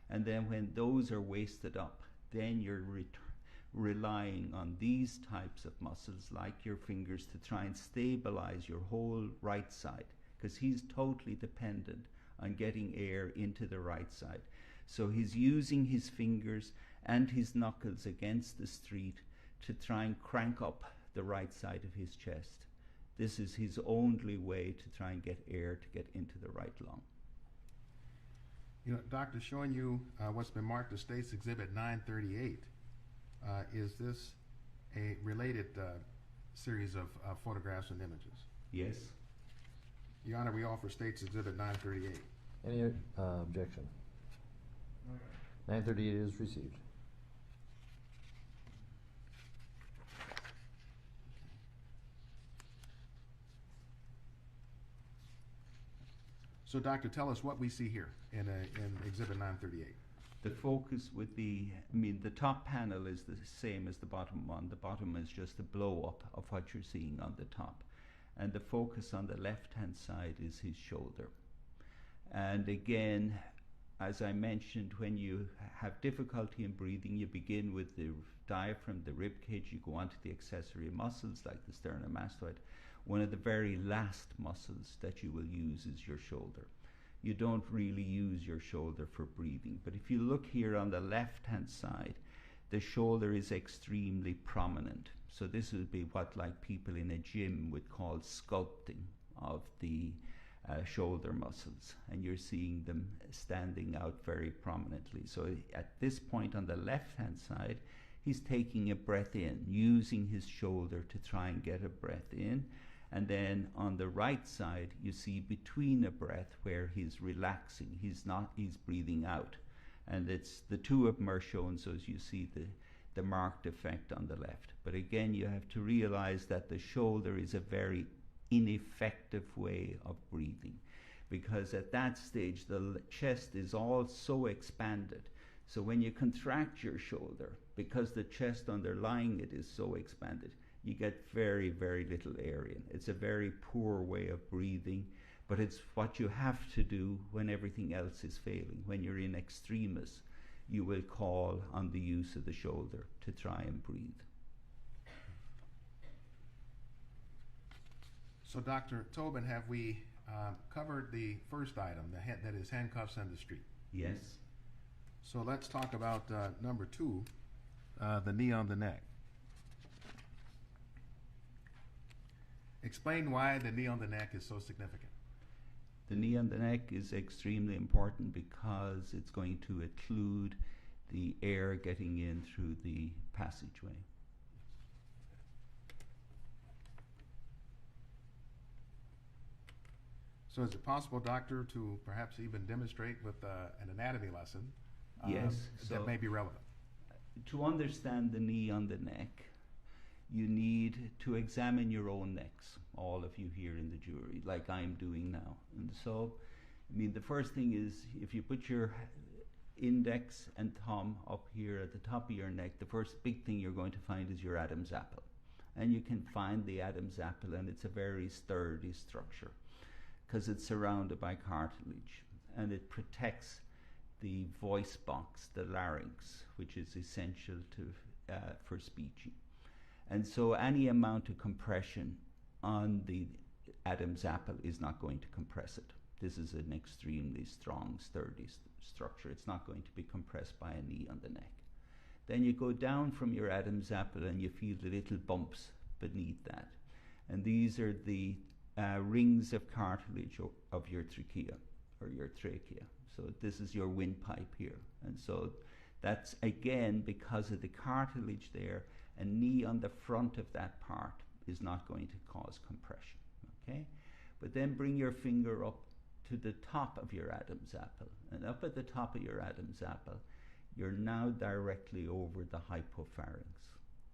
And then when those are wasted up, then you're relying on these types of muscles, like your fingers, to try and stabilize your whole right side, because he's totally dependent on getting air into the right side. So he's using his fingers and his knuckles against the street to try and crank up the right side of his chest. This is his only way to try and get air to get into the right lung.
You know, Doctor, showing you what's been marked as State's Exhibit 938, is this a related series of photographs and images?
Yes.
Your Honor, we offer State's Exhibit 938.
Any objection? 938 is received.
So, doctor, tell us what we see here in Exhibit 938.
The focus with the top panel is the same as the bottom one. The bottom is just a blow up of what you're seeing on the top. And the focus on the left-hand side is his shoulder. And again, as I mentioned, when you have difficulty in breathing, you begin with the diaphragm, the rib cage, you go on to the accessory muscles like the sternomastoid. One of the very last muscles that you will use is your shoulder. You don't really use your shoulder for breathing. But if you look here on the left-hand side, the shoulder is extremely prominent. So this would be what like people in a gym would call sculpting of the shoulder muscles, and you're seeing them standing out very prominently. So at this point on the left-hand side, he's taking a breath in, using his shoulder to try and get a breath in. And then on the right side, you see between a breath where he's relaxing. He's breathing out. And it's the two of them are shown, so as you see the marked effect on the left. But again, you have to realize that the shoulder is a very ineffective way of breathing, because at that stage the chest is all so expanded. So when you contract your shoulder, because the chest underlying it is so expanded, you get very, very little air in. It's a very poor way of breathing, but it's what you have to do when everything else is failing. When you're in extremis, you will call on the use of the shoulder to try and breathe.
So, Dr. Tobin, have we covered the first item, that is handcuffs and the street?
Yes.
So let's talk about number 2, the knee on the neck. Explain why the knee on the neck is so significant.
The knee on the neck is extremely important because it's going to occlude the air getting in through the passageway.
So is it possible, doctor, to perhaps even demonstrate with an anatomy lesson
Yes,
that may be relevant?
To understand the knee on the neck, you need to examine your own necks, all of you here in the jury, like I'm doing now. And so, the first thing is, if you put your index and thumb up here at the top of your neck, the first big thing you're going to find is your Adam's apple. And you can find the Adam's apple, and it's a very sturdy structure because it's surrounded by cartilage, and it protects the voice box, the larynx, which is essential for speech. And so any amount of compression on the Adam's apple is not going to compress it. This is an extremely strong, sturdy structure. It's not going to be compressed by a knee on the neck. Then you go down from your Adam's apple and you feel the little bumps beneath that. And these are the rings of cartilage of your trachea, or your trachea. So this is your windpipe here. And so that's, again, because of the cartilage there, a knee on the front of that part is not going to cause compression, okay? But then bring your finger up to the top of your Adam's apple. And up at the top of your Adam's apple, you're now directly over the hypopharynx.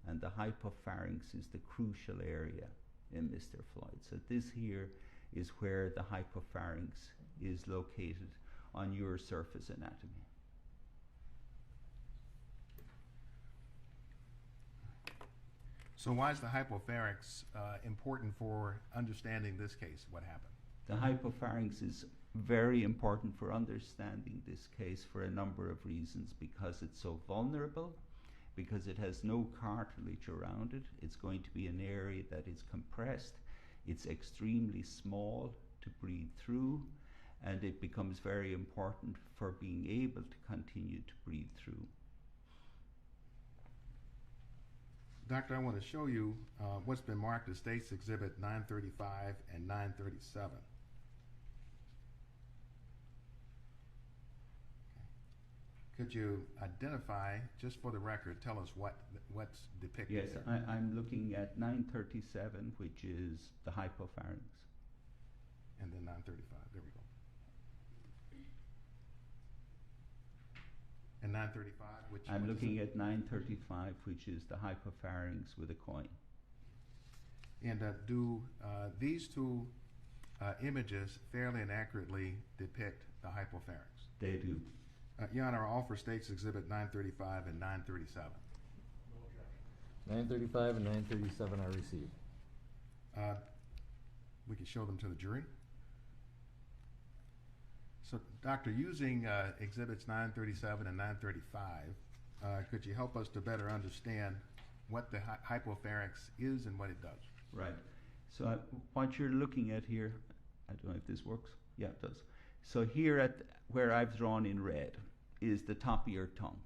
And the hypopharynx is the crucial area in Mr. Floyd. So this here is where the hypopharynx is located on your surface anatomy.
So why is the hypopharynx important for understanding this case, what happened?
The hypopharynx is very important for understanding this case for a number of reasons, because it's so vulnerable, because it has no cartilage around it. It's going to be an area that is compressed. It's extremely small to breathe through, and it becomes very important for being able to continue to breathe through.
Doctor, I want to show you what's been marked as State's Exhibit 935 and 937. Could you identify, just for the record, tell us what's depicted
Yes,
there?
I'm looking at 937, which is the hypopharynx.
And then 935, there we go. And 935, which
I'm
what is
looking
it?
at 935, which is the hypopharynx with a coin.
And do these two images fairly and accurately depict the hypopharynx?
They do.
Your Honor, I'll offer states Exhibit 935 and 937.
935 and 937 are received.
We can show them to the jury. So, Doctor, using Exhibits 937 and 935, could you help us to better understand what the hypopharynx is and what it does?
Right. So what you're looking at here, I don't know if this works. Yeah, it does. So here at where I've drawn in red is the top of your tongue.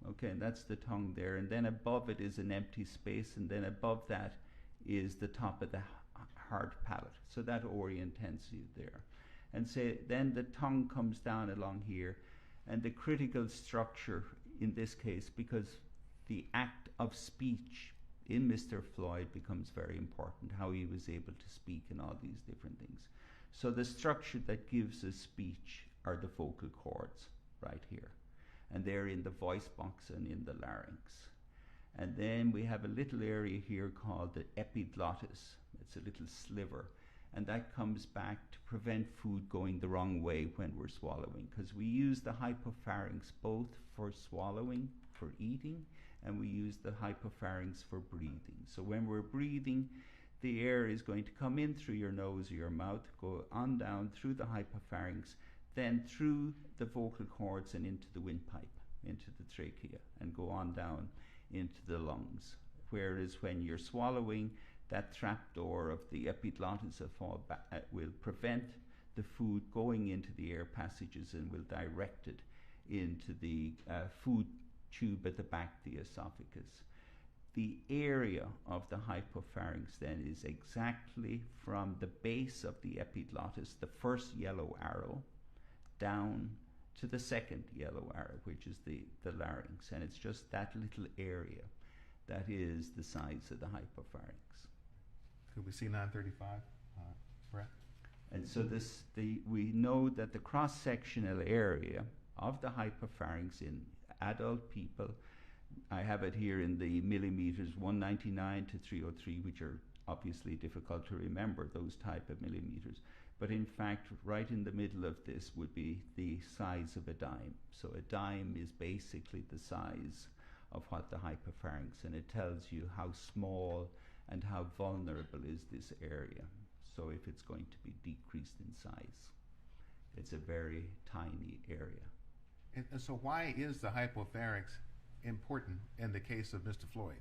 Okay, and that's the tongue there. And then above it is an empty space, and then above that is the top of the hard palate. So that orientates you there. And say then the tongue comes down along here, and the critical structure in this case, because the act of speech in Mr. Floyd becomes very important, how he was able to speak and all these different things. So the structure that gives us speech are the vocal cords right here. And they're in the voice box and in the larynx. And then we have a little area here called the epiglottis. It's a little sliver. And that comes back to prevent food going the wrong way when we're swallowing, because we use the hypopharynx both for swallowing, for eating, and we use the hypopharynx for breathing. So when we're breathing, the air is going to come in through your nose or your mouth, go on down through the hypopharynx, then through the vocal cords and into the windpipe, into the trachea, and go on down into the lungs. Whereas when you're swallowing, that trapdoor of the epiglottis will prevent the food going into the air passages and will direct it into the food tube at the back of the esophagus. The area of the hypopharynx then is exactly from the base of the epiglottis, the first yellow arrow, down to the second yellow arrow, which is the larynx. And it's just that little area that is the size of the hypopharynx.
Could we see 935, Brett?
And so we know that the cross-sectional area of the hypopharynx in adult people, I have it here in the millimeters, 199 to 303, which are obviously difficult to remember, those type of millimeters. But in fact, right in the middle of this would be the size of a dime. So a dime is basically the size of what the hypopharynx, and it tells you how small and how vulnerable is this area. So if it's going to be decreased in size, it's a very tiny area.
And so why is the hypopharynx important in the case of Mr. Floyd?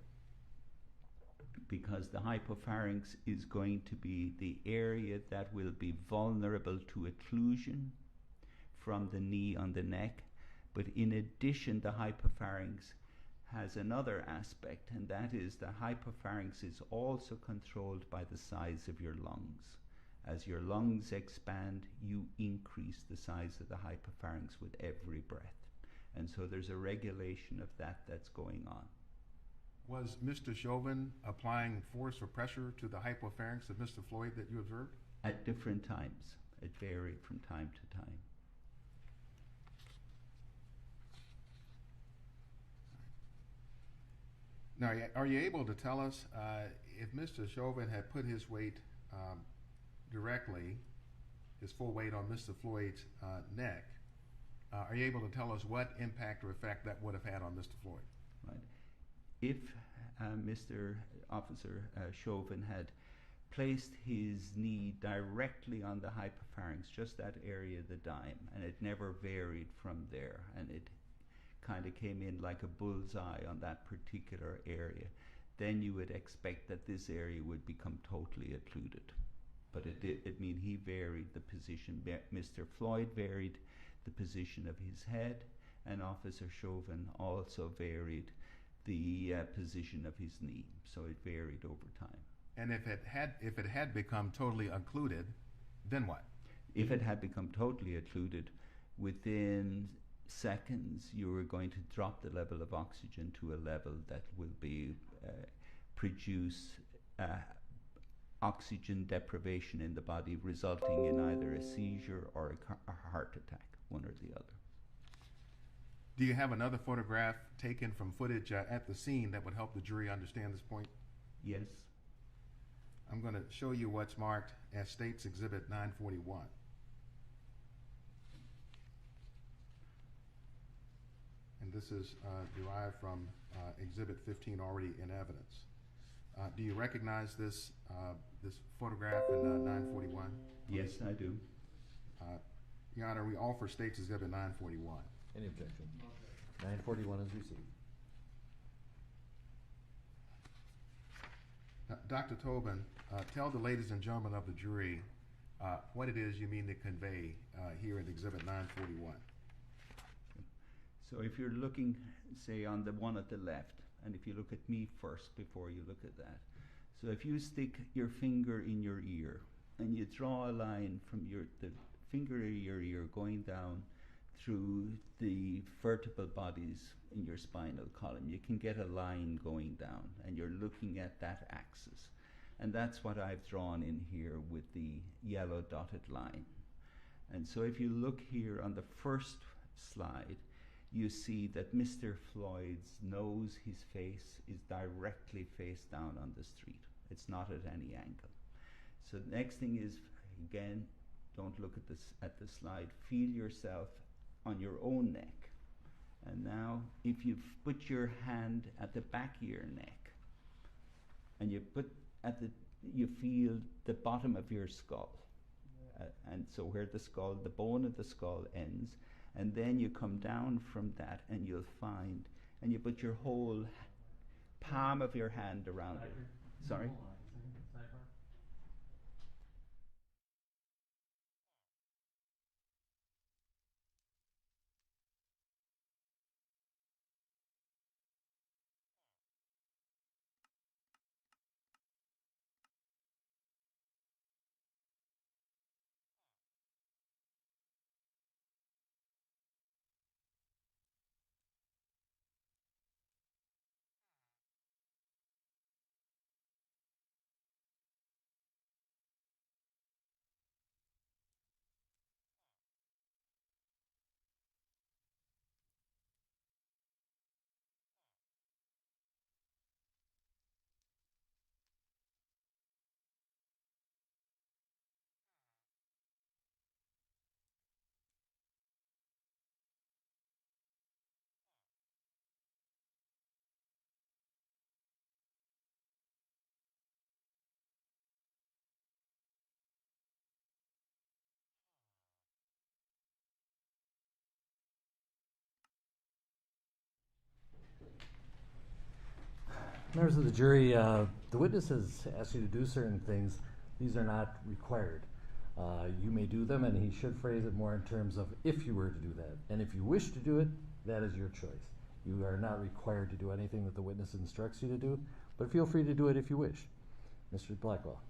Because the hypopharynx is going to be the area that will be vulnerable to occlusion from the knee on the neck. But in addition, the hypopharynx has another aspect, and that is the hypopharynx is also controlled by the size of your lungs. As your lungs expand, you increase the size of the hypopharynx with every breath. And so there's a regulation of that that's going on.
Was Mr. Chauvin applying force or pressure to the hypopharynx of Mr. Floyd that you observed?
At different times. It varied from time to time.
Now, are you able to tell us if Mr. Chauvin had put his weight directly, his full weight on Mr. Floyd's neck, are you able to tell us what impact or effect that would have had on Mr. Floyd?
Right. If Mr. Officer Chauvin had placed his knee directly on the hypopharynx, just that area of the dime, and it never varied from there, and it kind of came in like a bullseye on that particular area, then you would expect that this area would become totally occluded. But he varied the position. Mr. Floyd varied the position of his head, and Officer Chauvin also varied the position of his knee. So it varied over time.
And if it had become totally occluded, then what?
If it had become totally occluded, within seconds you were going to drop the level of oxygen to a level that will be produce oxygen deprivation in the body, resulting in either a seizure or a heart attack, one or the other.
Do you have another photograph taken from footage at the scene that would help the jury understand this point?
Yes.
I'm going to show you what's marked as States Exhibit 941. And this is derived from Exhibit 15 already in evidence. Do you recognize this photograph in 941?
Yes, I do.
Your Honor, we offer States Exhibit 941.
Any objection? 941 is received.
Dr. Tobin, tell the ladies and gentlemen of the jury what it is you mean to convey here in Exhibit 941.
So if you're looking, say, on the one at the left, and if you look at me first before you look at that. So if you stick your finger in your ear and you draw a line from the finger of your ear going down through the vertebral bodies in your spinal column, you can get a line going down, and you're looking at that axis. And that's what I've drawn in here with the yellow dotted line. And so if you look here on the first slide, you see that Mr. Floyd's nose, his face, is directly face down on the street. It's not at any angle. So the next thing is, again, don't look at the slide. Feel yourself on your own neck. And now, if you put your hand at the back of your neck, and you feel the bottom of your skull, and so where the bone of the skull ends, and then you come down from that, and you'll find, and you put your whole palm of your hand around it. Sorry?
Members of the jury, the witness has asked you to do certain things. These are not required. You may do them, and he should phrase it more in terms of if you were to do that. And if you wish to do it, that is your choice. You are not required to do anything that the witness instructs you to do, but feel free to do it if you wish. Mr. Blackwell.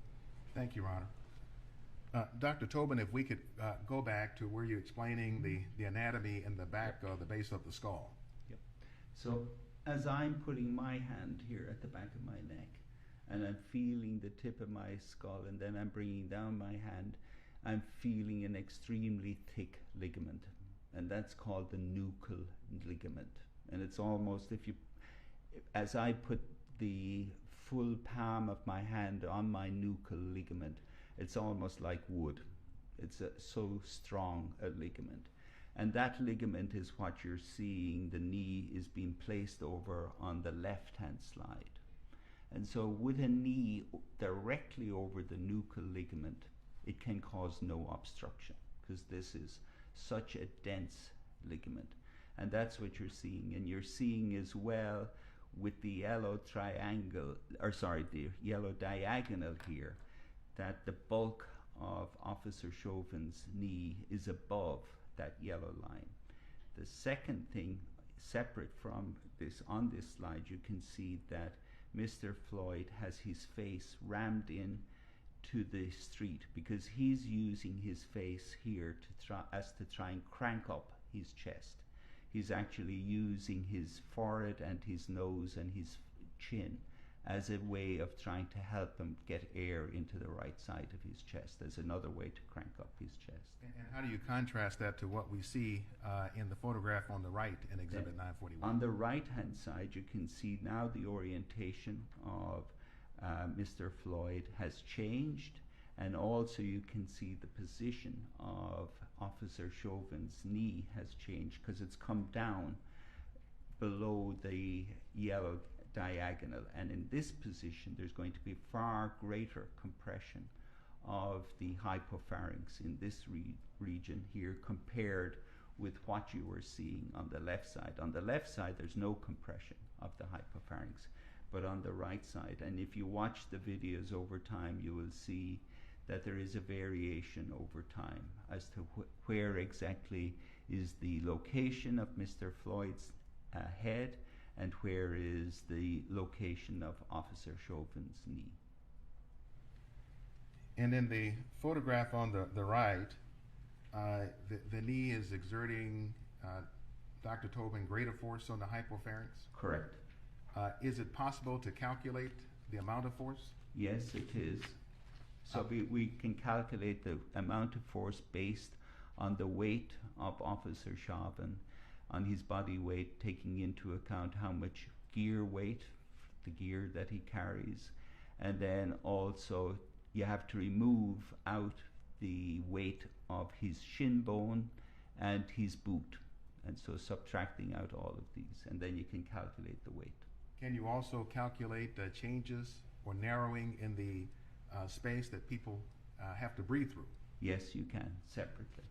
Thank you, Your Honor. Dr. Tobin, if we could go back to where you're explaining the anatomy in the back of the base of the skull.
Yep. So as I'm putting my hand here at the back of my neck, and I'm feeling the tip of my skull, and then I'm bringing down my hand, I'm feeling an extremely thick ligament, and that's called the nuchal ligament. And it's almost, as I put the full palm of my hand on my nuchal ligament, it's almost like wood. It's so strong a ligament. And that ligament is what you're seeing. The knee is being placed over on the left-hand slide. And so with a knee directly over the nuchal ligament, it can cause no obstruction, because this is such a dense ligament. And that's what you're seeing. And you're seeing as well with the yellow triangle, the yellow diagonal here, that the bulk of Officer Chauvin's knee is above that yellow line. The second thing, separate from this, on this slide, you can see that Mr. Floyd has his face rammed in to the street, because he's using his face here to try and crank up his chest. He's actually using his forehead and his nose and his chin as a way of trying to help him get air into the right side of his chest, as another way to crank up his chest.
And how do you contrast that to what we see in the photograph on the right in Exhibit 941?
On the right-hand side, you can see now the orientation of Mr. Floyd has changed, and also you can see the position of Officer Chauvin's knee has changed because it's come down below the yellow diagonal, and in this position there's going to be far greater compression of the hypopharynx in this region here compared with what you were seeing on the left side. On the left side there's no compression of the hypopharynx, but on the right side, and if you watch the videos over time, you will see that there is a variation over time as to where exactly is the location of Mr. Floyd's head and where is the location of Officer Chauvin's knee.
And in the photograph on the right, the knee is exerting, Dr. Tobin, greater force on the hypopharynx?
Correct.
Is it possible to calculate the amount of force?
Yes, it is. So we can calculate the amount of force based on the weight of Officer Chauvin, on his body weight, taking into account how much gear weight, the gear that he carries, and then also you have to remove out the weight of his shin bone and his boot, and so subtracting out all of these, and then you can calculate the weight.
Can you also calculate changes or narrowing in the space that people have to breathe through?
Yes, you can, separately.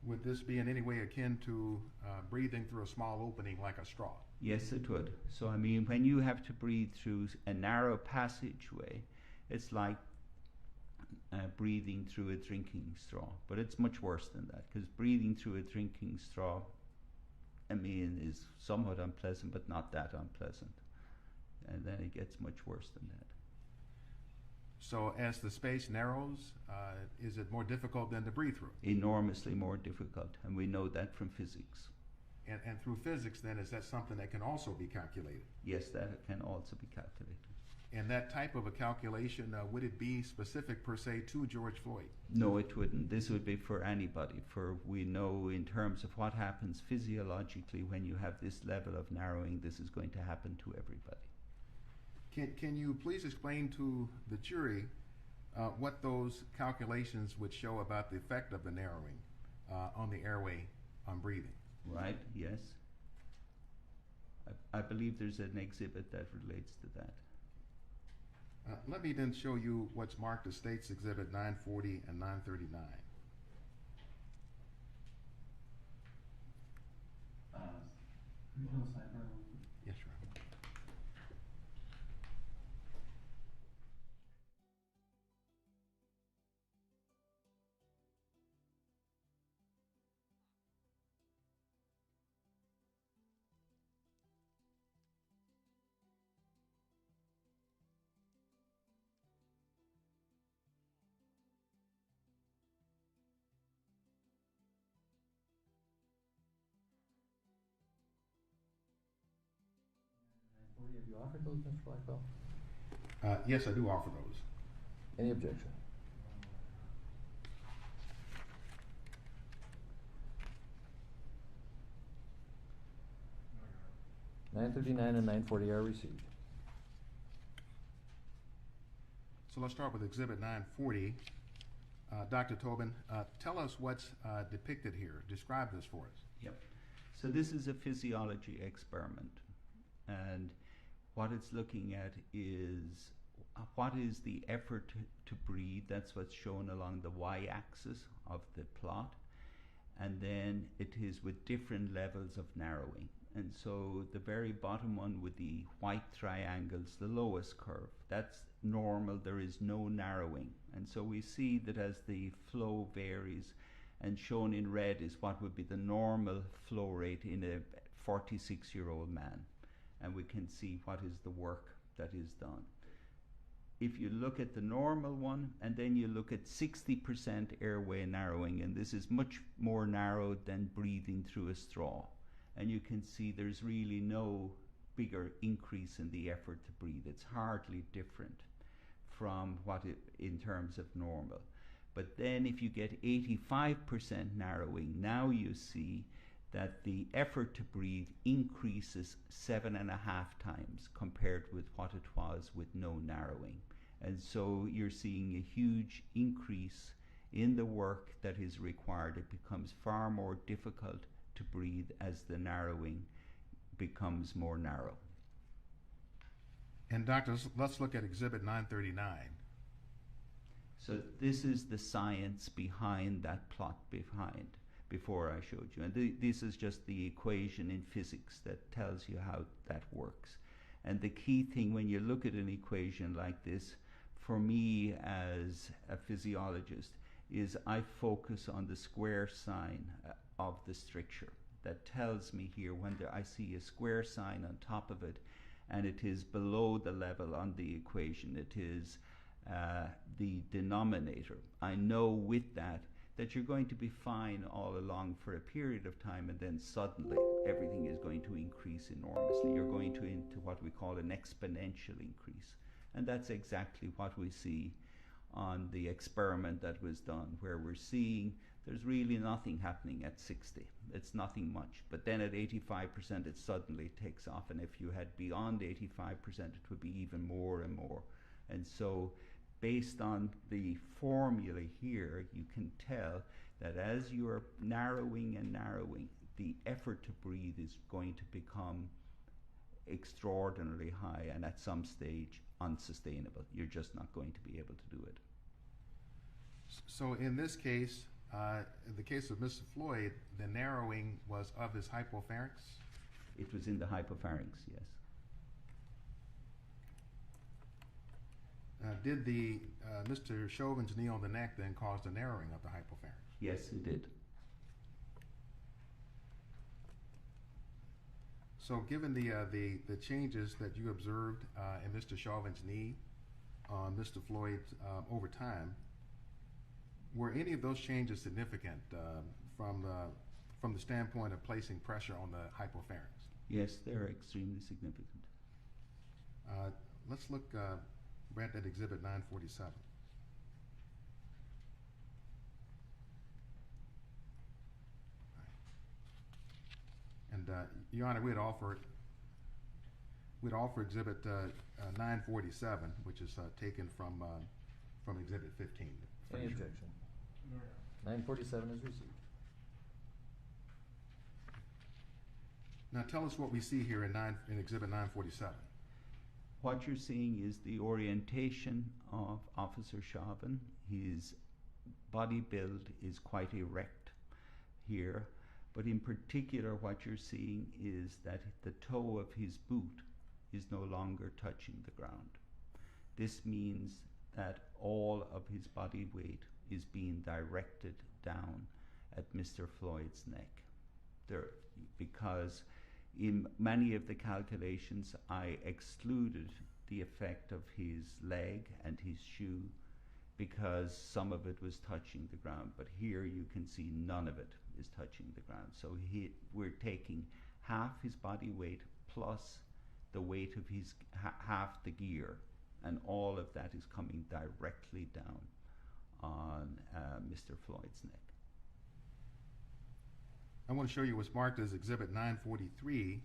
Would this be in any way akin to breathing through a small opening like a straw?
Yes, it would. So, I mean, when you have to breathe through a narrow passageway, it's like breathing through a drinking straw. But it's much worse than that, because breathing through a drinking straw, I mean, is somewhat unpleasant, but not that unpleasant. And then it gets much worse than that.
So as the space narrows, is it more difficult than to breathe through?
Enormously more difficult, and we know that from physics.
And through physics, then, is that something that can also be calculated?
Yes, that can also be calculated.
And that type of a calculation, would it be specific per se to George Floyd?
No, it wouldn't. This would be for anybody, for we know in terms of what happens physiologically when you have this level of narrowing, this is going to happen to everybody.
Can you please explain to the jury what those calculations would show about the effect of the narrowing on the airway on breathing?
Right, yes. I believe there's an exhibit that relates to that.
Let me then show you what's marked as States Exhibit 940 and 939.
Regional Cyber.
Yes, sir.
Have you offered those, Mr. Blackwell?
Yes, I do offer those.
Any objection? No, 939 and 940 are received.
So let's start with Exhibit 940. Dr. Tobin, tell us what's depicted here. Describe this for us.
Yep. So this is a physiology experiment, and what it's looking at is what is the effort to breathe. That's what's shown along the y-axis of the plot, and then it is with different levels of narrowing. And so the very bottom one with the white triangles, the lowest curve, that's normal, there is no narrowing. And so we see that as the flow varies, and shown in red is what would be the normal flow rate in a 46-year-old man. And we can see what is the work that is done. If you look at the normal one, and then you look at 60% airway narrowing, and this is much more narrowed than breathing through a straw. And you can see there's really no bigger increase in the effort to breathe. It's hardly different from what it, in terms of normal. But then if you get 85% narrowing, now you see that the effort to breathe increases 7.5 times compared with what it was with no narrowing. And so you're seeing a huge increase in the work that is required. It becomes far more difficult to breathe as the narrowing becomes more narrow.
And doctors, let's look at Exhibit 939.
So this is the science behind that plot before I showed you. And this is just the equation in physics that tells you how that works. And the key thing when you look at an equation like this, for me as a physiologist, is I focus on the square sign of the stricture. That tells me here when I see a square sign on top of it and it is below the level on the equation, it is the denominator. I know with that you're going to be fine all along for a period of time, and then suddenly everything is going to increase enormously. You're going to into what we call an exponential increase. And that's exactly what we see on the experiment that was done, where we're seeing there's really nothing happening at 60. It's nothing much. But then at 85%, it suddenly takes off. And if you had beyond 85%, it would be even more and more. And so based on the formula here, you can tell that as you're narrowing and narrowing, the effort to breathe is going to become extraordinarily high and at some stage unsustainable. You're just not going to be able to do it.
So in this case, in the case of Mr. Floyd, the narrowing was of his hypopharynx?
It was in the hypopharynx, yes.
Did the Mr. Chauvin's knee on the neck then cause the narrowing of the hypopharynx?
Yes, it did.
So given the changes that you observed in Mr. Chauvin's knee on Mr. Floyd over time, were any of those changes significant from the standpoint of placing pressure on the hypopharynx?
Yes, they're extremely significant.
Let's look, Brett, at Exhibit 947. And Your Honor, we'd offer Exhibit 947, which is taken from Exhibit 15.
Any objection? 947 is received.
Now tell us what we see here in Exhibit 947.
What you're seeing is the orientation of Officer Chauvin. His body build is quite erect here, but in particular what you're seeing is that the toe of his boot is no longer touching the ground. This means that all of his body weight is being directed down at Mr. Floyd's neck. Because in many of the calculations I excluded the effect of his leg and his shoe because some of it was touching the ground, but here you can see none of it is touching the ground. So we're taking half his body weight plus the weight of his half the gear, and all of that is coming directly down on Mr. Floyd's neck.
I want to show you what's marked as Exhibit 943.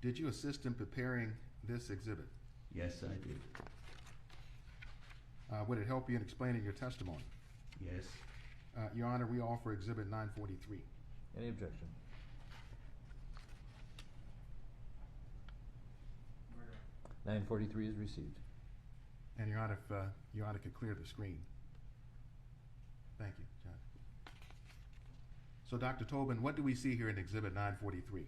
Did you assist in preparing this exhibit?
Yes, I did.
Would it help you in explaining your testimony?
Yes.
Your Honor, we offer Exhibit 943.
Any objection?
Murder.
943 is received.
And Your Honor, if Your Honor could clear the screen. Thank you, John. So Dr. Tobin, what do we see here in Exhibit 943?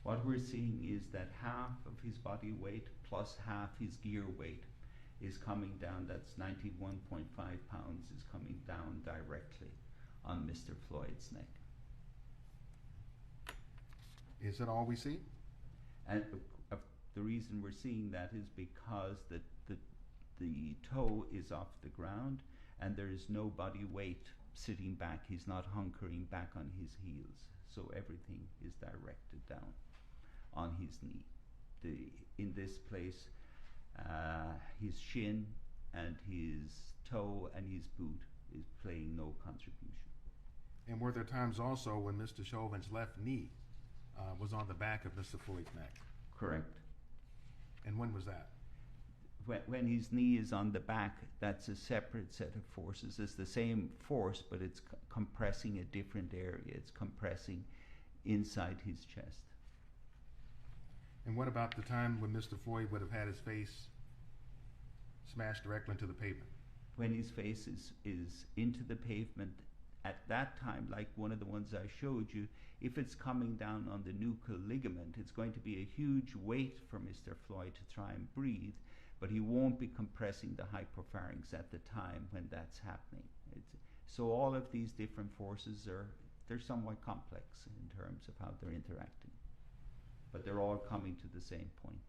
What we're seeing is that half of his body weight plus half his gear weight is coming down. That's 91.5 pounds is coming down directly on Mr. Floyd's neck.
Is that all we see?
And the reason we're seeing that is because the toe is off the ground and there is no body weight sitting back. He's not hunkering back on his heels. So everything is directed down on his knee. In this place, his shin and his toe and his boot is playing no contribution.
And were there times also when Mr. Chauvin's left knee was on the back of Mr. Floyd's neck?
Correct.
And when was that?
When his knee is on the back, that's a separate set of forces. It's the same force, but it's compressing a different area. It's compressing inside his chest.
And what about the time when Mr. Floyd would have had his face smashed directly into the pavement?
When his face is into the pavement, at that time, like one of the ones I showed you, if it's coming down on the nuchal ligament, it's going to be a huge weight for Mr. Floyd to try and breathe, but he won't be compressing the hypopharynx at the time when that's happening. So all of these different forces they're somewhat complex in terms of how they're interacting, but they're all coming to the same point.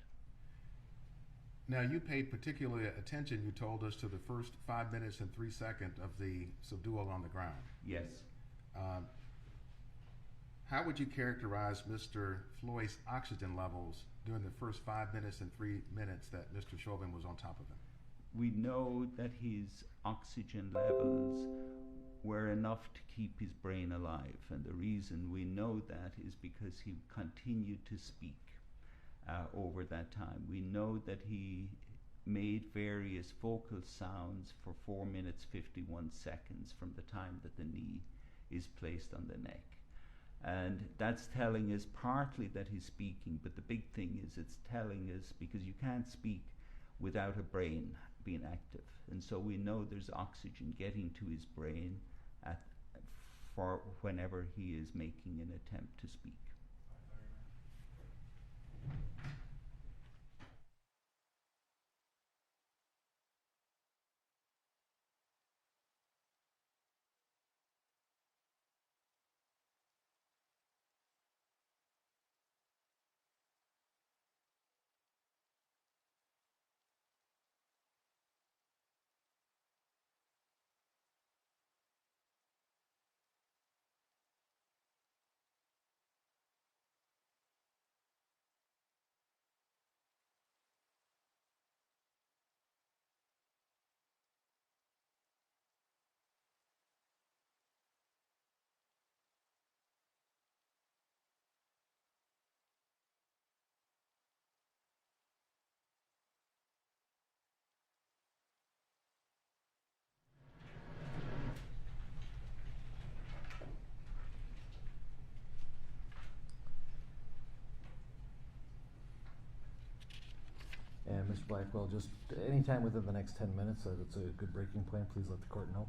Now, you paid particular attention, you told us, to the first 5 minutes and 3 seconds of the subdual on the ground.
Yes.
How would you characterize Mr. Floyd's oxygen levels during the first 5 minutes and 3 minutes that Mr. Chauvin was on top of him?
We know that his oxygen levels were enough to keep his brain alive, and the reason we know that is because he continued to speak over that time. We know that he made various vocal sounds for 4 minutes 51 seconds from the time that the knee is placed on the neck. And that's telling us partly that he's speaking, but the big thing is it's telling us, because you can't speak without a brain being active. And so we know there's oxygen getting to his brain for whenever he is making an attempt to speak.
And Mr. Blackwell, just anytime within the next 10 minutes that it's a good breaking point, please let the court know.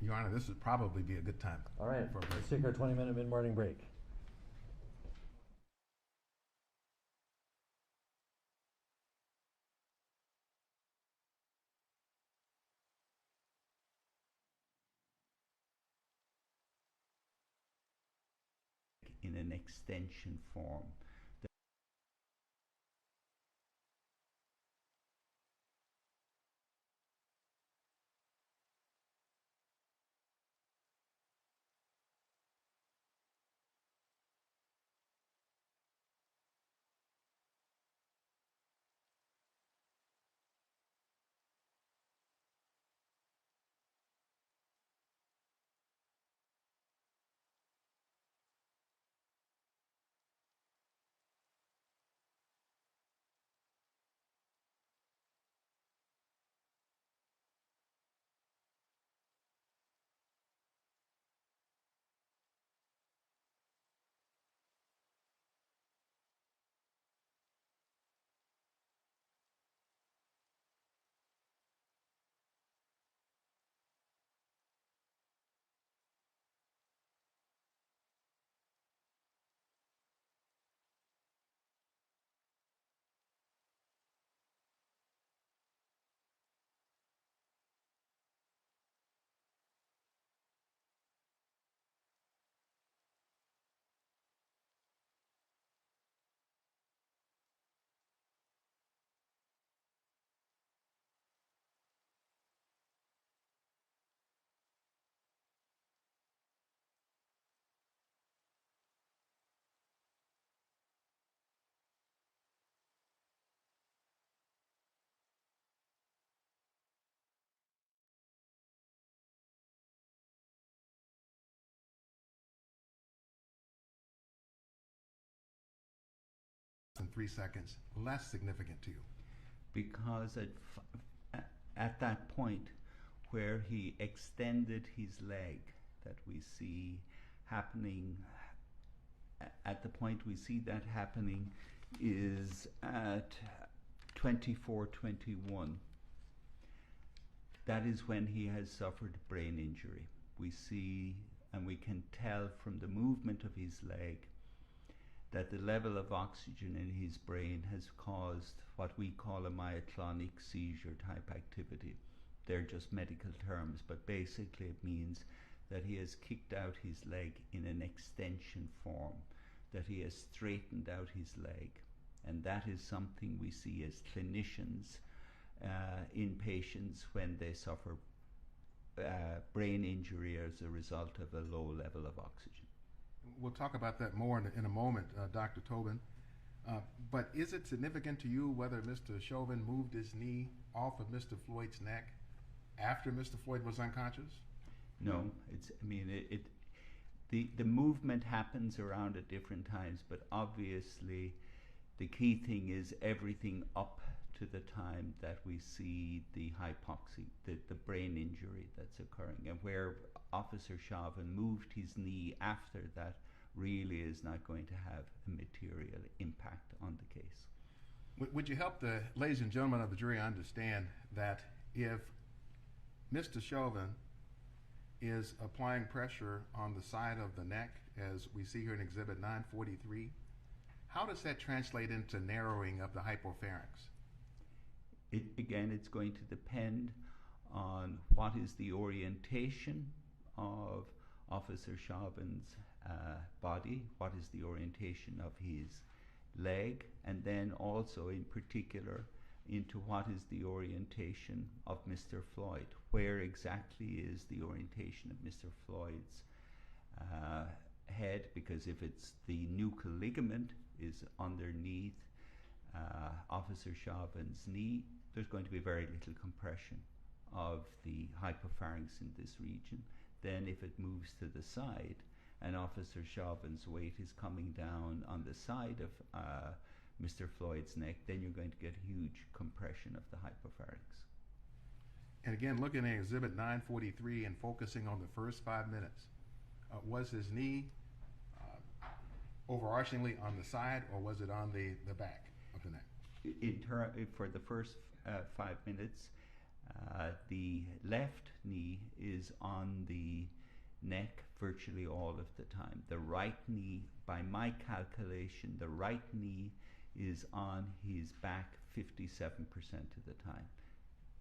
Your Honor, this would probably be a good time.
All right,
for a break.
let's take our 20-minute mid-morning break.
In an extension form.
than 3 seconds less significant to you?
Because at that point where he extended his leg, that we see happening, at the point we see that happening is at 24:21. That is when he has suffered brain injury. We see and we can tell from the movement of his leg that the level of oxygen in his brain has caused what we call a myoclonic seizure type activity. They're just medical terms, but basically it means that he has kicked out his leg in an extension form, that he has straightened out his leg. And that is something we see as clinicians in patients when they suffer brain injury as a result of a low level of oxygen.
We'll talk about that more in a moment, Dr. Tobin. But is it significant to you whether Mr. Chauvin moved his knee off of Mr. Floyd's neck after Mr. Floyd was unconscious?
No, the movement happens around at different times, but obviously the key thing is everything up to the time that we see the hypoxia, the brain injury that's occurring. And where Officer Chauvin moved his knee after that really is not going to have a material impact on the case.
Would you help the ladies and gentlemen of the jury understand that if Mr. Chauvin is applying pressure on the side of the neck, as we see here in Exhibit 943, how does that translate into narrowing of the hypopharynx?
Again, it's going to depend on what is the orientation of Officer Chauvin's body, what is the orientation of his leg, and then also in particular into what is the orientation of Mr. Floyd. Where exactly is the orientation of Mr. Floyd's head? Because if it's the nuchal ligament is underneath Officer Chauvin's knee, there's going to be very little compression of the hypopharynx in this region. Then if it moves to the side and Officer Chauvin's weight is coming down on the side of Mr. Floyd's neck, then you're going to get huge compression of the hypopharynx.
And again, looking at Exhibit 943 and focusing on the first 5 minutes, was his knee overarchingly on the side, or was it on the back of the neck?
For the first 5 minutes, the left knee is on the neck virtually all of the time. The right knee, by my calculation, the right knee is on his back 57% of the time.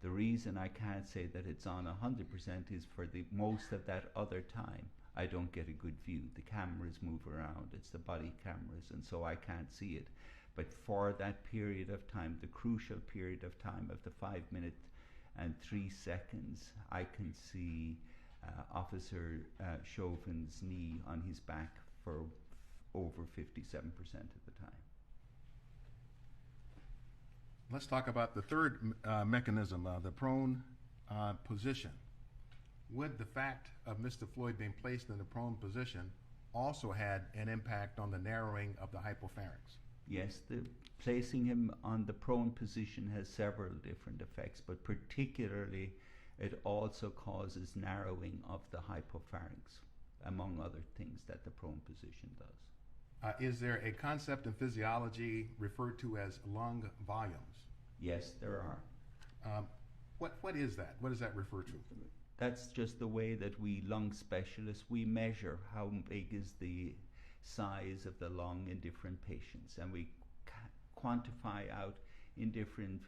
The reason I can't say that it's on 100% is for the most of that other time I don't get a good view. The cameras move around, it's the body cameras, and so I can't see it. But for that period of time, the crucial period of time of the 5 minutes and 3 seconds, I can see Officer Chauvin's knee on his back for over 57% of the time.
Let's talk about the third mechanism, the prone position. Would the fact of Mr. Floyd being placed in the prone position also had an impact on the narrowing of the hypopharynx?
Yes, placing him on the prone position has several different effects, but particularly it also causes narrowing of the hypopharynx, among other things that the prone position does.
Is there a concept in physiology referred to as lung volumes?
Yes, there are.
What is that? What does that refer to?
That's just the way that we lung specialists, we measure how big is the size of the lung in different patients, and we quantify out in different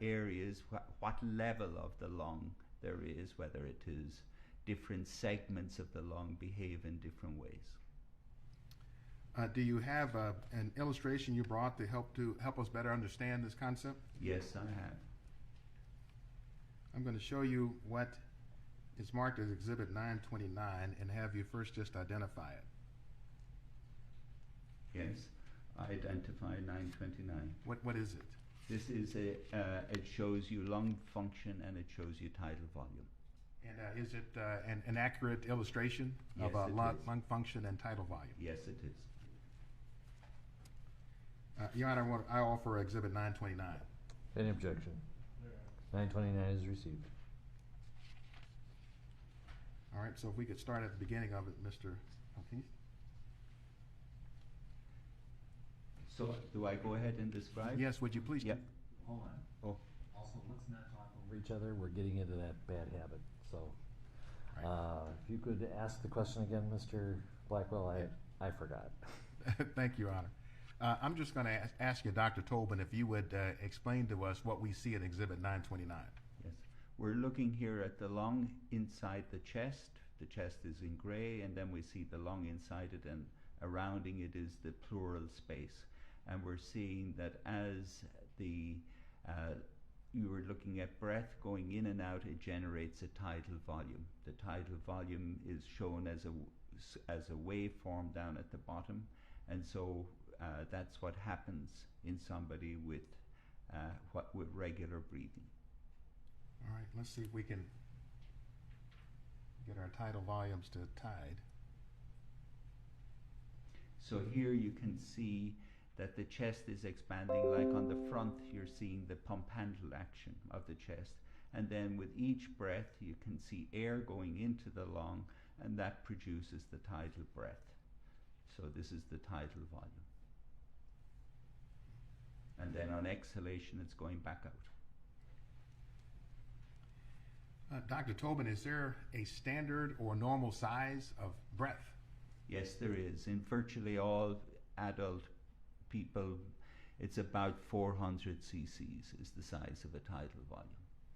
areas what level of the lung there is, whether it is different segments of the lung behave in different ways.
Do you have an illustration you brought to help us better understand this concept?
Yes, I have.
I'm going to show you what is marked as Exhibit 929 and have you first just identify it.
Yes, I identify 929.
What is it?
This is it shows you lung function and it shows you tidal volume.
And is it an accurate illustration of
Yes,
lung function and tidal volume?
Yes, it is.
Your Honor, I offer Exhibit 929.
Any objection? 929 is received.
All right, so if we could start at the beginning of it, Mr. O'Keefe.
So do I go ahead and describe?
Yes, would you please?
Yep.
Hold on.
Oh,
Also, let's not talk
For
over
each other, we're getting into that bad habit. So,
Right.
if you could ask the question again, Mr. Blackwell, I forgot.
Thank you, Your Honor. I'm just going to ask you, Dr. Tobin, if you would explain to us what we see in Exhibit 929.
yes. We're looking here at the lung inside the chest. The chest is in gray, and then we see the lung inside it, and surrounding it is the pleural space. And we're seeing that as the you were looking at breath going in and out, it generates a tidal volume. The tidal volume is shown as a waveform down at the bottom, and so that's what happens in somebody with regular breathing.
All right, let's see if we can get our tidal volumes to tide.
So here you can see that the chest is expanding. Like on the front, you're seeing the pump handle action of the chest. And then with each breath, you can see air going into the lung, and that produces the tidal breath. So this is the tidal volume. And then on exhalation, it's going back out.
Dr. Tobin, is there a standard or normal size of breath?
Yes, there is. In virtually all adult people, it's about 400 cc's is the size of a tidal volume.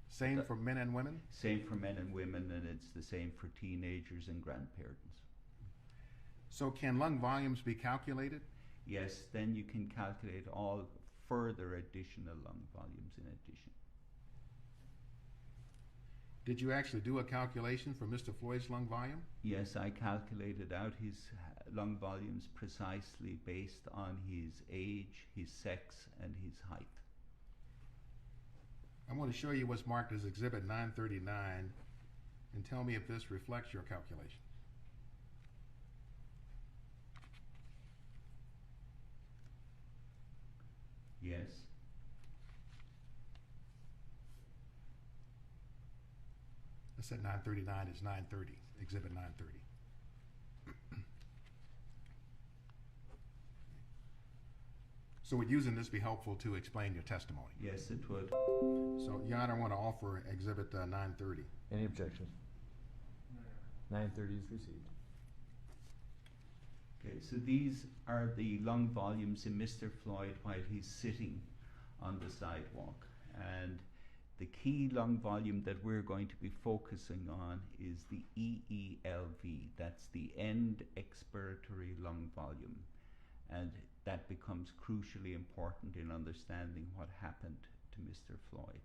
Same for men and women?
Same for men and women, and it's the same for teenagers and grandparents.
So can lung volumes be calculated?
Yes, then you can calculate all further additional lung volumes in addition.
Did you actually do a calculation for Mr. Floyd's lung volume?
Yes, I calculated out his lung volumes precisely based on his age, his sex, and his height.
I want to show you what's marked as Exhibit 939 and tell me if this reflects your calculation.
Yes.
I said 939 is 930, Exhibit 930. So would using this be helpful to explain your testimony?
Yes, it would.
So, Your Honor, I want to offer Exhibit 930.
Any objection? 930 is received.
Okay, so these are the lung volumes in Mr. Floyd while he's sitting on the sidewalk. And the key lung volume that we're going to be focusing on is the EELV. That's the end expiratory lung volume. And that becomes crucially important in understanding what happened to Mr. Floyd.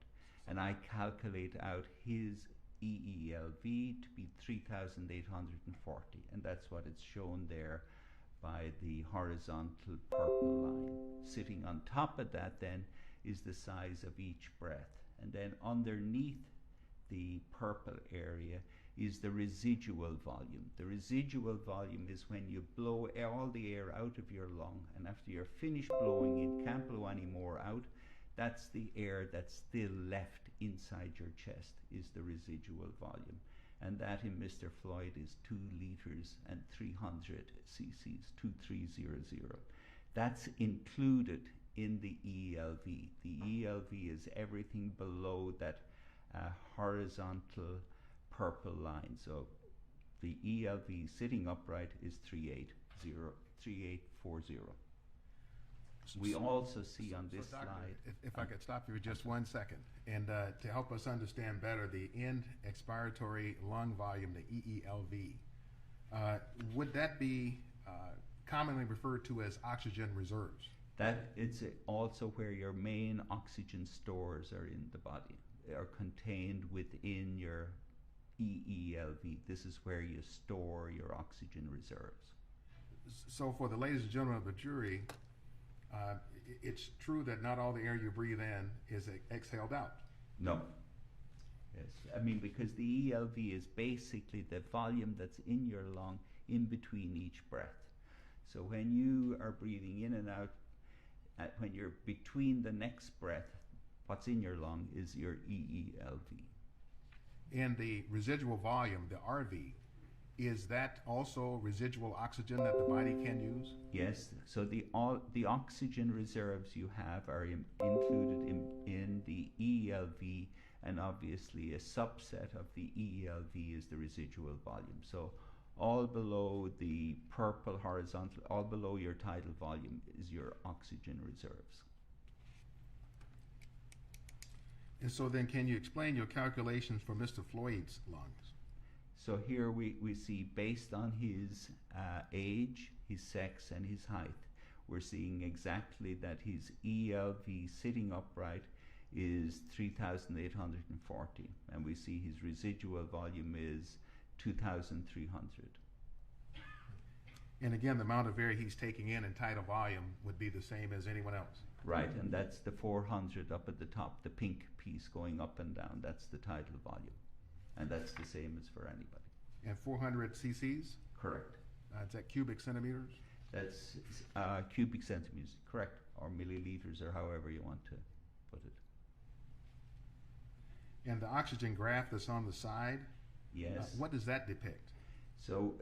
And I calculate out his EELV to be 3,840, and that's what it's shown there by the horizontal purple line. Sitting on top of that then is the size of each breath. And then underneath the purple area is the residual volume. The residual volume is when you blow all the air out of your lung, and after you're finished blowing, you can't blow any more out. That's the air that's still left inside your chest, is the residual volume. And that in Mr. Floyd is 2 liters and 300 cc's, 2300. That's included in the ELV. The ELV is everything below that horizontal purple line. So the ELV sitting upright is 3840. We also see on this
Doctor,
slide.
if I could stop you for just 1 second, and to help us understand better the end expiratory lung volume, the EELV, would that be commonly referred to as oxygen reserves?
That it's also where your main oxygen stores are in the body, are contained within your EELV. This is where you store your oxygen reserves.
So for the ladies and gentlemen of the jury, it's true that not all the air you breathe in is exhaled out.
No. Yes, I mean, because the ELV is basically the volume that's in your lung in between each breath. So when you are breathing in and out, when you're between the next breath, what's in your lung is your EELV.
And the residual volume, the RV, is that also residual oxygen that the body can use?
Yes, so the oxygen reserves you have are included in the EELV, and obviously a subset of the EELV is the residual volume. So all below the purple horizontal, all below your tidal volume is your oxygen reserves.
And so then can you explain your calculations for Mr. Floyd's lungs?
So here we see, based on his age, his sex, and his height, we're seeing exactly that his ELV sitting upright is 3,840, and we see his residual volume is 2,300.
And again, the amount of air he's taking in tidal volume would be the same as anyone else?
Right, and that's the 400 up at the top, the pink piece going up and down, that's the tidal volume. And that's the same as for anybody.
And 400 cc's?
Correct.
Is that cubic centimeters?
That's cubic centimeters, correct, or milliliters, or however you want to put it.
And the oxygen graph that's on the side?
Yes.
What does that depict?
So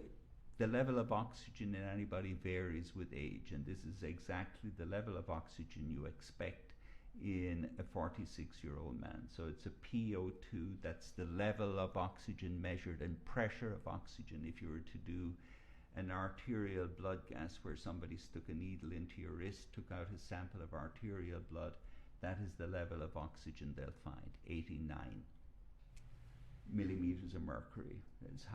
the level of oxygen in anybody varies with age, and this is exactly the level of oxygen you expect in a 46-year-old man. So it's a PO2, that's the level of oxygen measured, and pressure of oxygen. If you were to do an arterial blood gas where somebody stuck a needle into your wrist, took out a sample of arterial blood, that is the level of oxygen they'll find, 89 millimeters of mercury is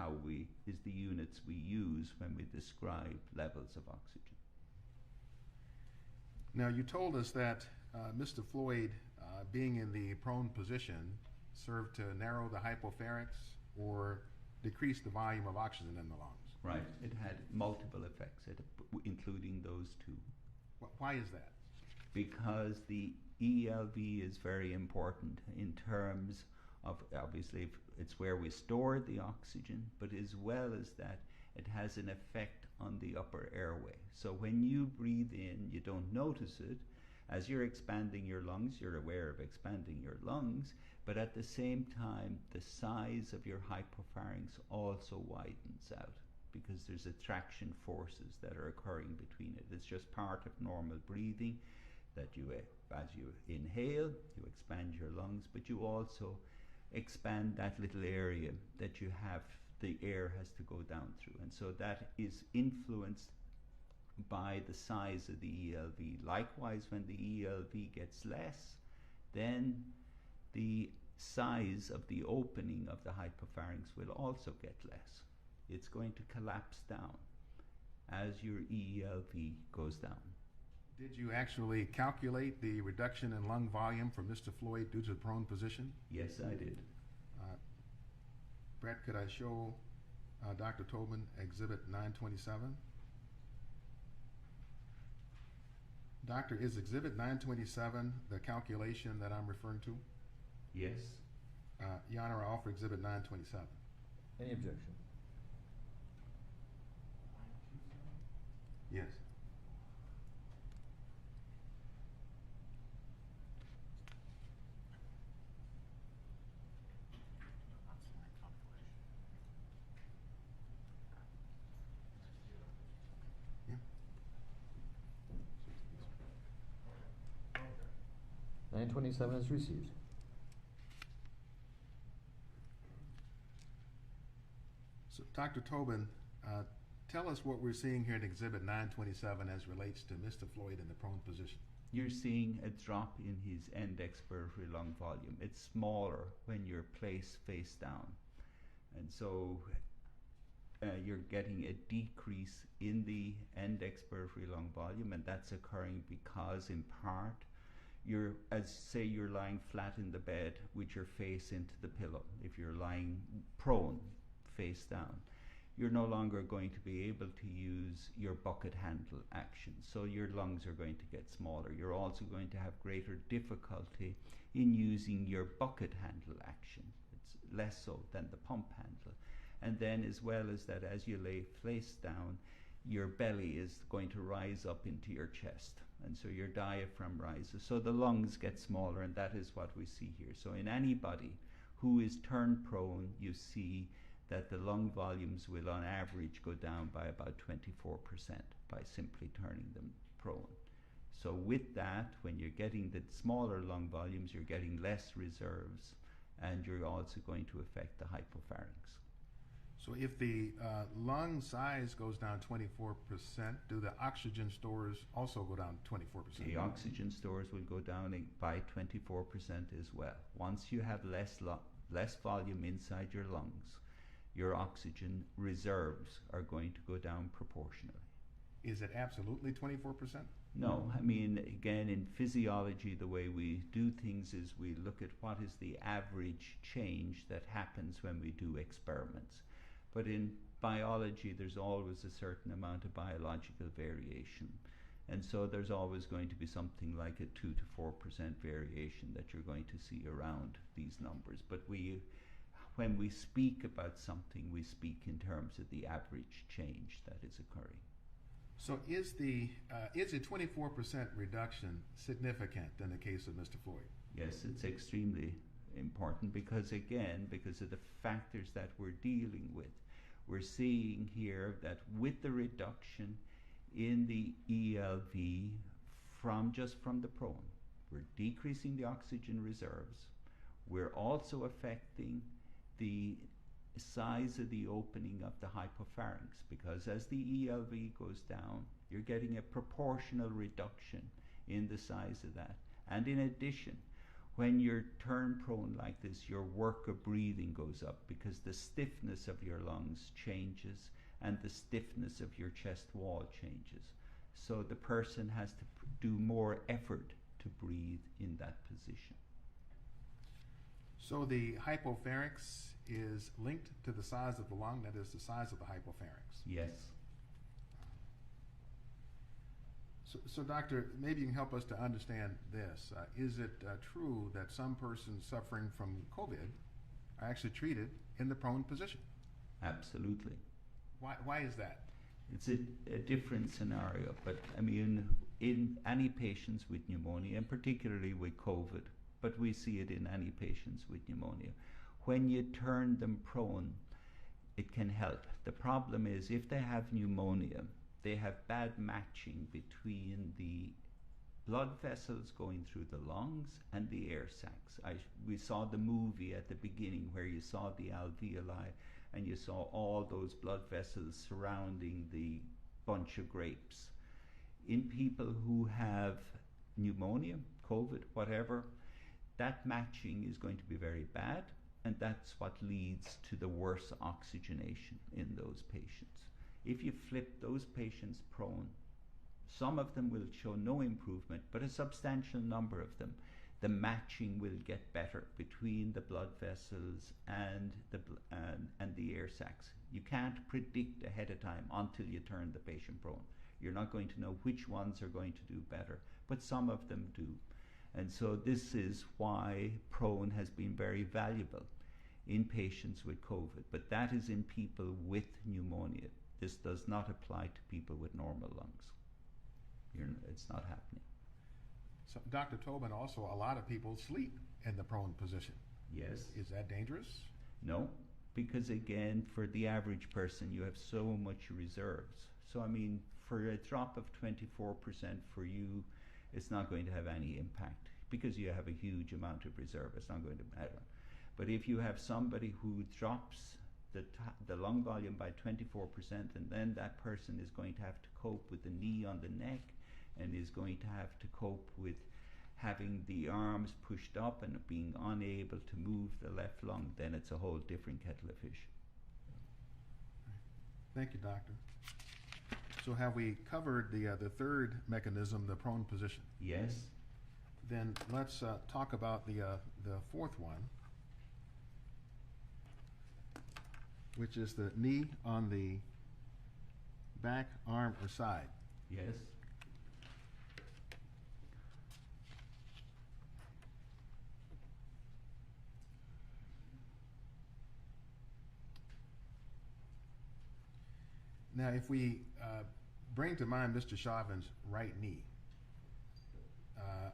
the units we use when we describe levels of oxygen.
Now, you told us that Mr. Floyd, being in the prone position, served to narrow the hypopharynx or decrease the volume of oxygen in the lungs.
Right. It had multiple effects, including those two.
Why is that?
Because the ELV is very important in terms of, obviously, it's where we store the oxygen, but as well as that, it has an effect on the upper airway. So when you breathe in, you don't notice it. As you're expanding your lungs, you're aware of expanding your lungs, but at the same time, the size of your hypopharynx also widens out because there's attraction forces that are occurring between it. It's just part of normal breathing that you, as you inhale, you expand your lungs, but you also expand that little area that you have, the air has to go down through. And so that is influenced by the size of the ELV. Likewise, when the ELV gets less, then the size of the opening of the hypopharynx will also get less. It's going to collapse down as your ELV goes down.
Did you actually calculate the reduction in lung volume for Mr. Floyd due to the prone position?
Yes, I did.
Brett, could I show Dr. Tobin Exhibit 927? Doctor, is Exhibit 927 the calculation that I'm referring to?
Yes.
Your Honor, I offer Exhibit 927.
Any objection?
Yes. Yeah.
927 is received.
So, Dr. Tobin, tell us what we're seeing here in Exhibit 927 as relates to Mr. Floyd in the prone position.
You're seeing a drop in his end expiratory lung volume. It's smaller when you're placed face down. And so you're getting a decrease in the end expiratory lung volume, and that's occurring because, in part, you're lying flat in the bed with your face into the pillow. If you're lying prone, face down, you're no longer going to be able to use your bucket handle action. So your lungs are going to get smaller. You're also going to have greater difficulty in using your bucket handle action. It's less so than the pump handle. And then, as well as that, as you lay face down, your belly is going to rise up into your chest, and so your diaphragm rises. So the lungs get smaller, and that is what we see here. So in anybody who is turned prone, you see that the lung volumes will on average go down by about 24% by simply turning them prone. So with that, when you're getting the smaller lung volumes, you're getting less reserves, and you're also going to affect the hypopharynx.
So if the lung size goes down 24%, do the oxygen stores also go down 24%?
The oxygen stores will go down by 24% as well. Once you have less volume inside your lungs, your oxygen reserves are going to go down proportionally.
Is it absolutely 24%?
No, I mean, again, in physiology, the way we do things is we look at what is the average change that happens when we do experiments. But in biology, there's always a certain amount of biological variation. And so there's always going to be something like a 2 to 4% variation that you're going to see around these numbers. But when we speak about something, we speak in terms of the average change that is occurring.
So is a 24% reduction significant in the case of Mr. Floyd?
Yes, it's extremely important because, again, because of the factors that we're dealing with. We're seeing here that with the reduction in the ELV from the prone, we're decreasing the oxygen reserves. We're also affecting the size of the opening of the hypopharynx, because as the ELV goes down, you're getting a proportional reduction in the size of that. And in addition, when you're turned prone like this, your work of breathing goes up because the stiffness of your lungs changes and the stiffness of your chest wall changes. So the person has to do more effort to breathe in that position.
So the hypopharynx is linked to the size of the lung, that is the size of the hypopharynx.
Yes.
So doctor, maybe you can help us to understand this. Is it true that some persons suffering from COVID are actually treated in the prone position?
Absolutely.
Why is that?
It's a different scenario, but I mean, in any patients with pneumonia, and particularly with COVID, but we see it in any patients with pneumonia, when you turn them prone, it can help. The problem is if they have pneumonia, they have bad matching between the blood vessels going through the lungs and the air sacs. We saw the movie at the beginning where you saw the alveoli and you saw all those blood vessels surrounding the bunch of grapes. In people who have pneumonia, COVID, whatever, that matching is going to be very bad, and that's what leads to the worse oxygenation in those patients. If you flip those patients prone, some of them will show no improvement, but a substantial number of them, the matching will get better between the blood vessels and the air sacs. You can't predict ahead of time until you turn the patient prone. You're not going to know which ones are going to do better, but some of them do. And so this is why prone has been very valuable in patients with COVID, but that is in people with pneumonia. This does not apply to people with normal lungs. It's not happening.
So, Dr. Tobin, also a lot of people sleep in the prone position.
Yes.
Is that dangerous?
No, because again, for the average person, you have so much reserves. So I mean, for a drop of 24% for you, it's not going to have any impact because you have a huge amount of reserve. It's not going to matter. But if you have somebody who drops the lung volume by 24%, and then that person is going to have to cope with the knee on the neck and is going to have to cope with having the arms pushed up and being unable to move the left lung, then it's a whole different kettle of fish.
Thank you, doctor. So have we covered the third mechanism, the prone position?
Yes.
Then let's talk about the fourth one, which is the knee on the back, arm, or side.
Yes.
Now, if we bring to mind Mr. Chauvin's right knee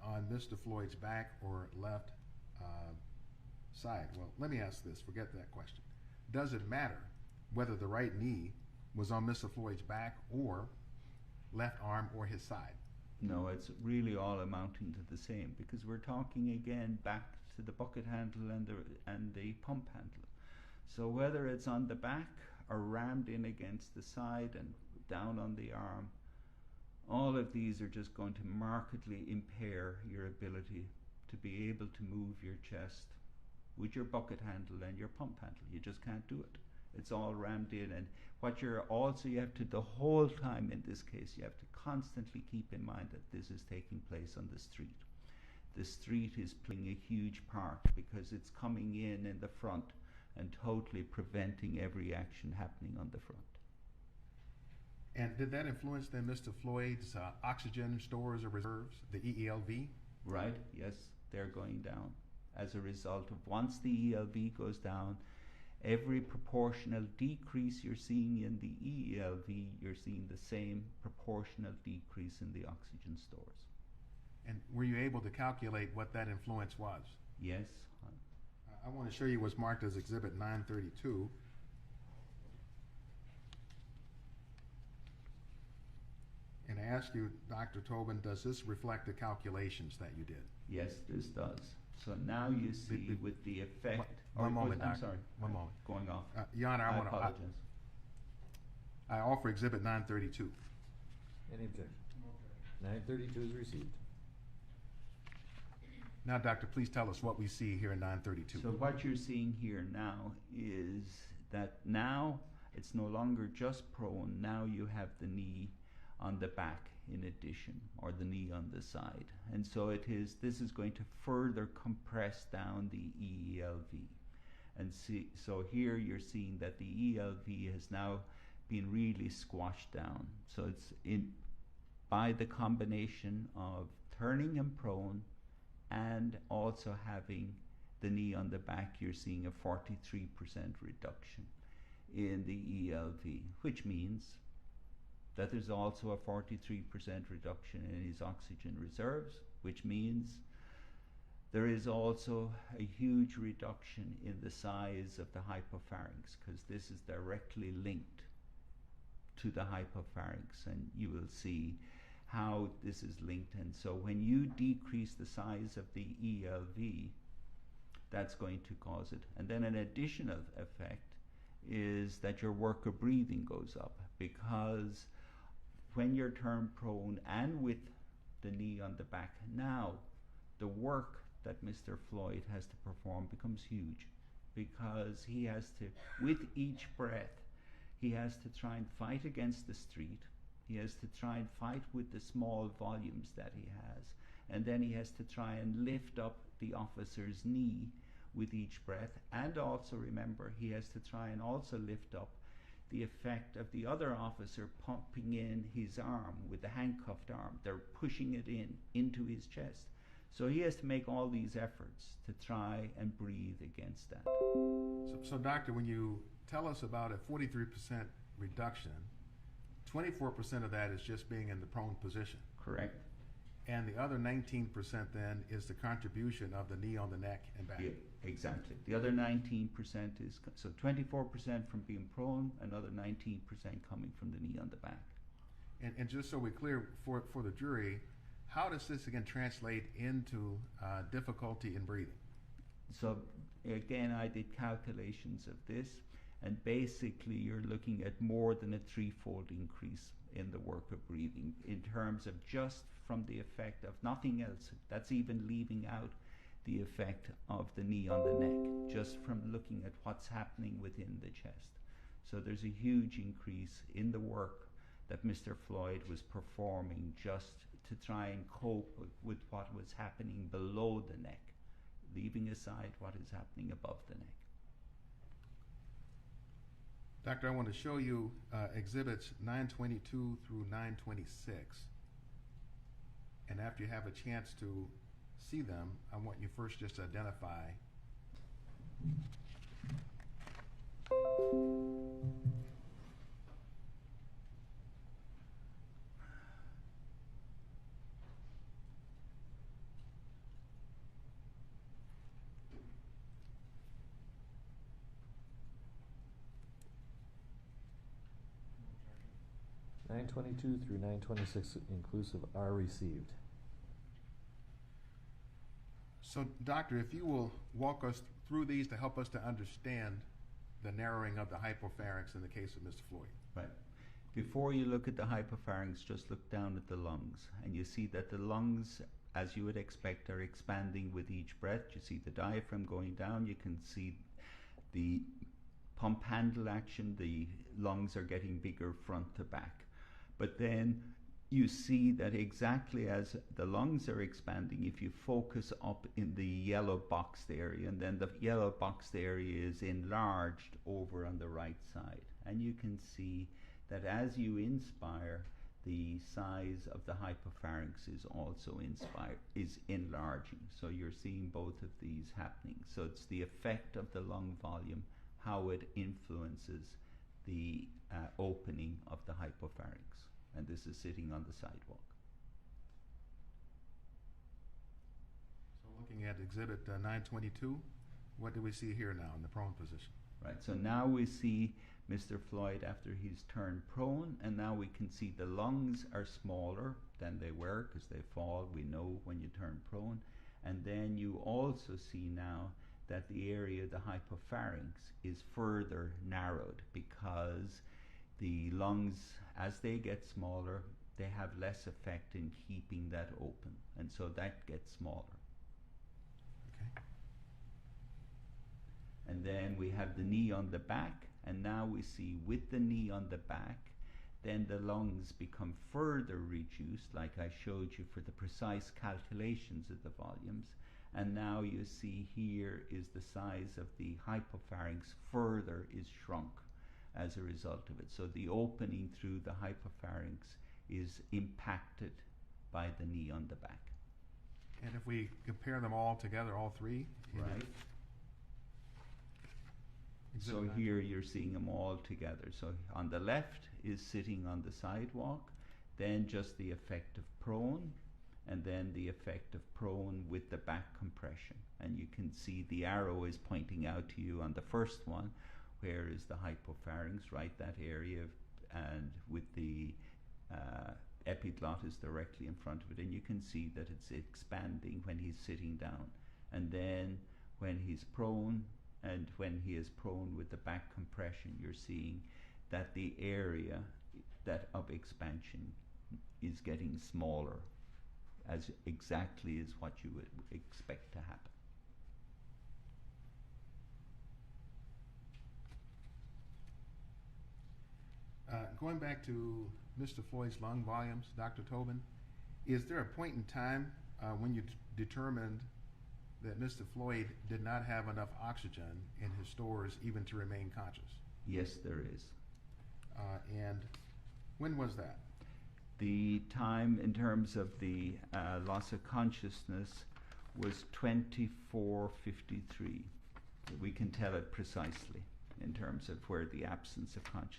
on Mr. Floyd's back or left side. Well, let me ask this, forget that question. Does it matter whether the right knee was on Mr. Floyd's back or left arm or his side?
No, it's really all amounting to the same, because we're talking again back to the bucket handle and the pump handle. So whether it's on the back or rammed in against the side and down on the arm, all of these are just going to markedly impair your ability to be able to move your chest with your bucket handle and your pump handle. You just can't do it. It's all rammed in. And what you have to, the whole time in this case, you have to constantly keep in mind that this is taking place on the street. The street is playing a huge part because it's coming in the front and totally preventing every action happening on the front.
And did that influence then Mr. Floyd's oxygen stores or reserves, the EELV?
Right, yes, they're going down. As a result of, once the ELV goes down, every proportional decrease you're seeing in the EELV, you're seeing the same proportional decrease in the oxygen stores.
And were you able to calculate what that influence was?
Yes.
I want to show you what's marked as Exhibit 932. And I ask you, Dr. Tobin, does this reflect the calculations that you did?
Yes, this does. So now you see with the effect.
One moment,
I'm
Doctor.
sorry.
One moment.
Going off.
Your Honor,
I apologize.
I offer Exhibit 932.
Any objection? 932 is received.
Now, Doctor, please tell us what we see here in 932.
So what you're seeing here now is that now it's no longer just prone. Now you have the knee on the back in addition, or the knee on the side. And so this is going to further compress down the EELV. And so here you're seeing that the ELV has now been really squashed down. So it's by the combination of turning him prone and also having the knee on the back, you're seeing a 43% reduction in the ELV, which means that there's also a 43% reduction in his oxygen reserves, which means there is also a huge reduction in the size of the hypopharynx, because this is directly linked to the hypopharynx, and you will see how this is linked. And so when you decrease the size of the ELV, that's going to cause it. And then an additional effect is that your work of breathing goes up, because when you're turned prone and with the knee on the back, now the work that Mr. Floyd has to perform becomes huge, because he has to, with each breath, he has to try and fight against the street. He has to try and fight with the small volumes that he has. And then he has to try and lift up the officer's knee with each breath. And also remember, he has to try and also lift up the effect of the other officer pumping in his arm with the handcuffed arm. They're pushing it into his chest. So he has to make all these efforts to try and breathe against that.
So doctor, when you tell us about a 43% reduction, 24% of that is just being in the prone position.
Correct.
And the other 19% then is the contribution of the knee on the neck and back.
Yeah, exactly. The other 19% is, so 24% from being prone, another 19% coming from the knee on the back.
And just so we're clear for the jury, how does this again translate into difficulty in breathing?
So again, I did calculations of this, and basically you're looking at more than a threefold increase in the work of breathing in terms of just from the effect of nothing else. That's even leaving out the effect of the knee on the neck, just from looking at what's happening within the chest. So there's a huge increase in the work that Mr. Floyd was performing just to try and cope with what was happening below the neck, leaving aside what is happening above the neck.
Doctor, I want to show you exhibits 922 through 926. And after you have a chance to see them, I want you first just to identify
922 through 926 inclusive are received.
So, doctor, if you will walk us through these to help us to understand the narrowing of the hypopharynx in the case of Mr. Floyd.
Right. Before you look at the hypopharynx, just look down at the lungs, and you see that the lungs, as you would expect, are expanding with each breath. You see the diaphragm going down. You can see the pump handle action. The lungs are getting bigger front to back. But then you see that exactly as the lungs are expanding, if you focus up in the yellow boxed area, and then the yellow boxed area is enlarged over on the right side. And you can see that as you inspire, the size of the hypopharynx is also enlarging. So you're seeing both of these happening. So it's the effect of the lung volume, how it influences the opening of the hypopharynx. And this is sitting on the sidewalk.
So looking at exhibit 922, what do we see here now in the prone position?
Right, so now we see Mr. Floyd after he's turned prone, and now we can see the lungs are smaller than they were because they fall, we know when you turn prone. And then you also see now that the area of the hypopharynx is further narrowed because the lungs, as they get smaller, they have less effect in keeping that open, and so that gets smaller.
Okay.
And then we have the knee on the back, and now we see with the knee on the back, then the lungs become further reduced, like I showed you for the precise calculations of the volumes. And now you see here is the size of the hypopharynx further is shrunk as a result of it. So the opening through the hypopharynx is impacted by the knee on the back.
And if we compare them all together, all three?
Right. So here you're seeing them all together. So on the left is sitting on the sidewalk, then just the effect of prone, and then the effect of prone with the back compression. And you can see the arrow is pointing out to you on the first one, where is the hypopharynx, right, that area, and with the epiglottis directly in front of it. And you can see that it's expanding when he's sitting down. And then when he's prone, and when he is prone with the back compression, you're seeing that the area that of expansion is getting smaller, as exactly as what you would expect to happen.
Going back to Mr. Floyd's lung volumes, Dr. Tobin, is there a point in time when you determined that Mr. Floyd did not have enough oxygen in his stores even to remain conscious?
Yes, there is.
And when was that?
The time in terms of the loss of consciousness was 24:53. We can tell it precisely in terms of where the absence of consciousness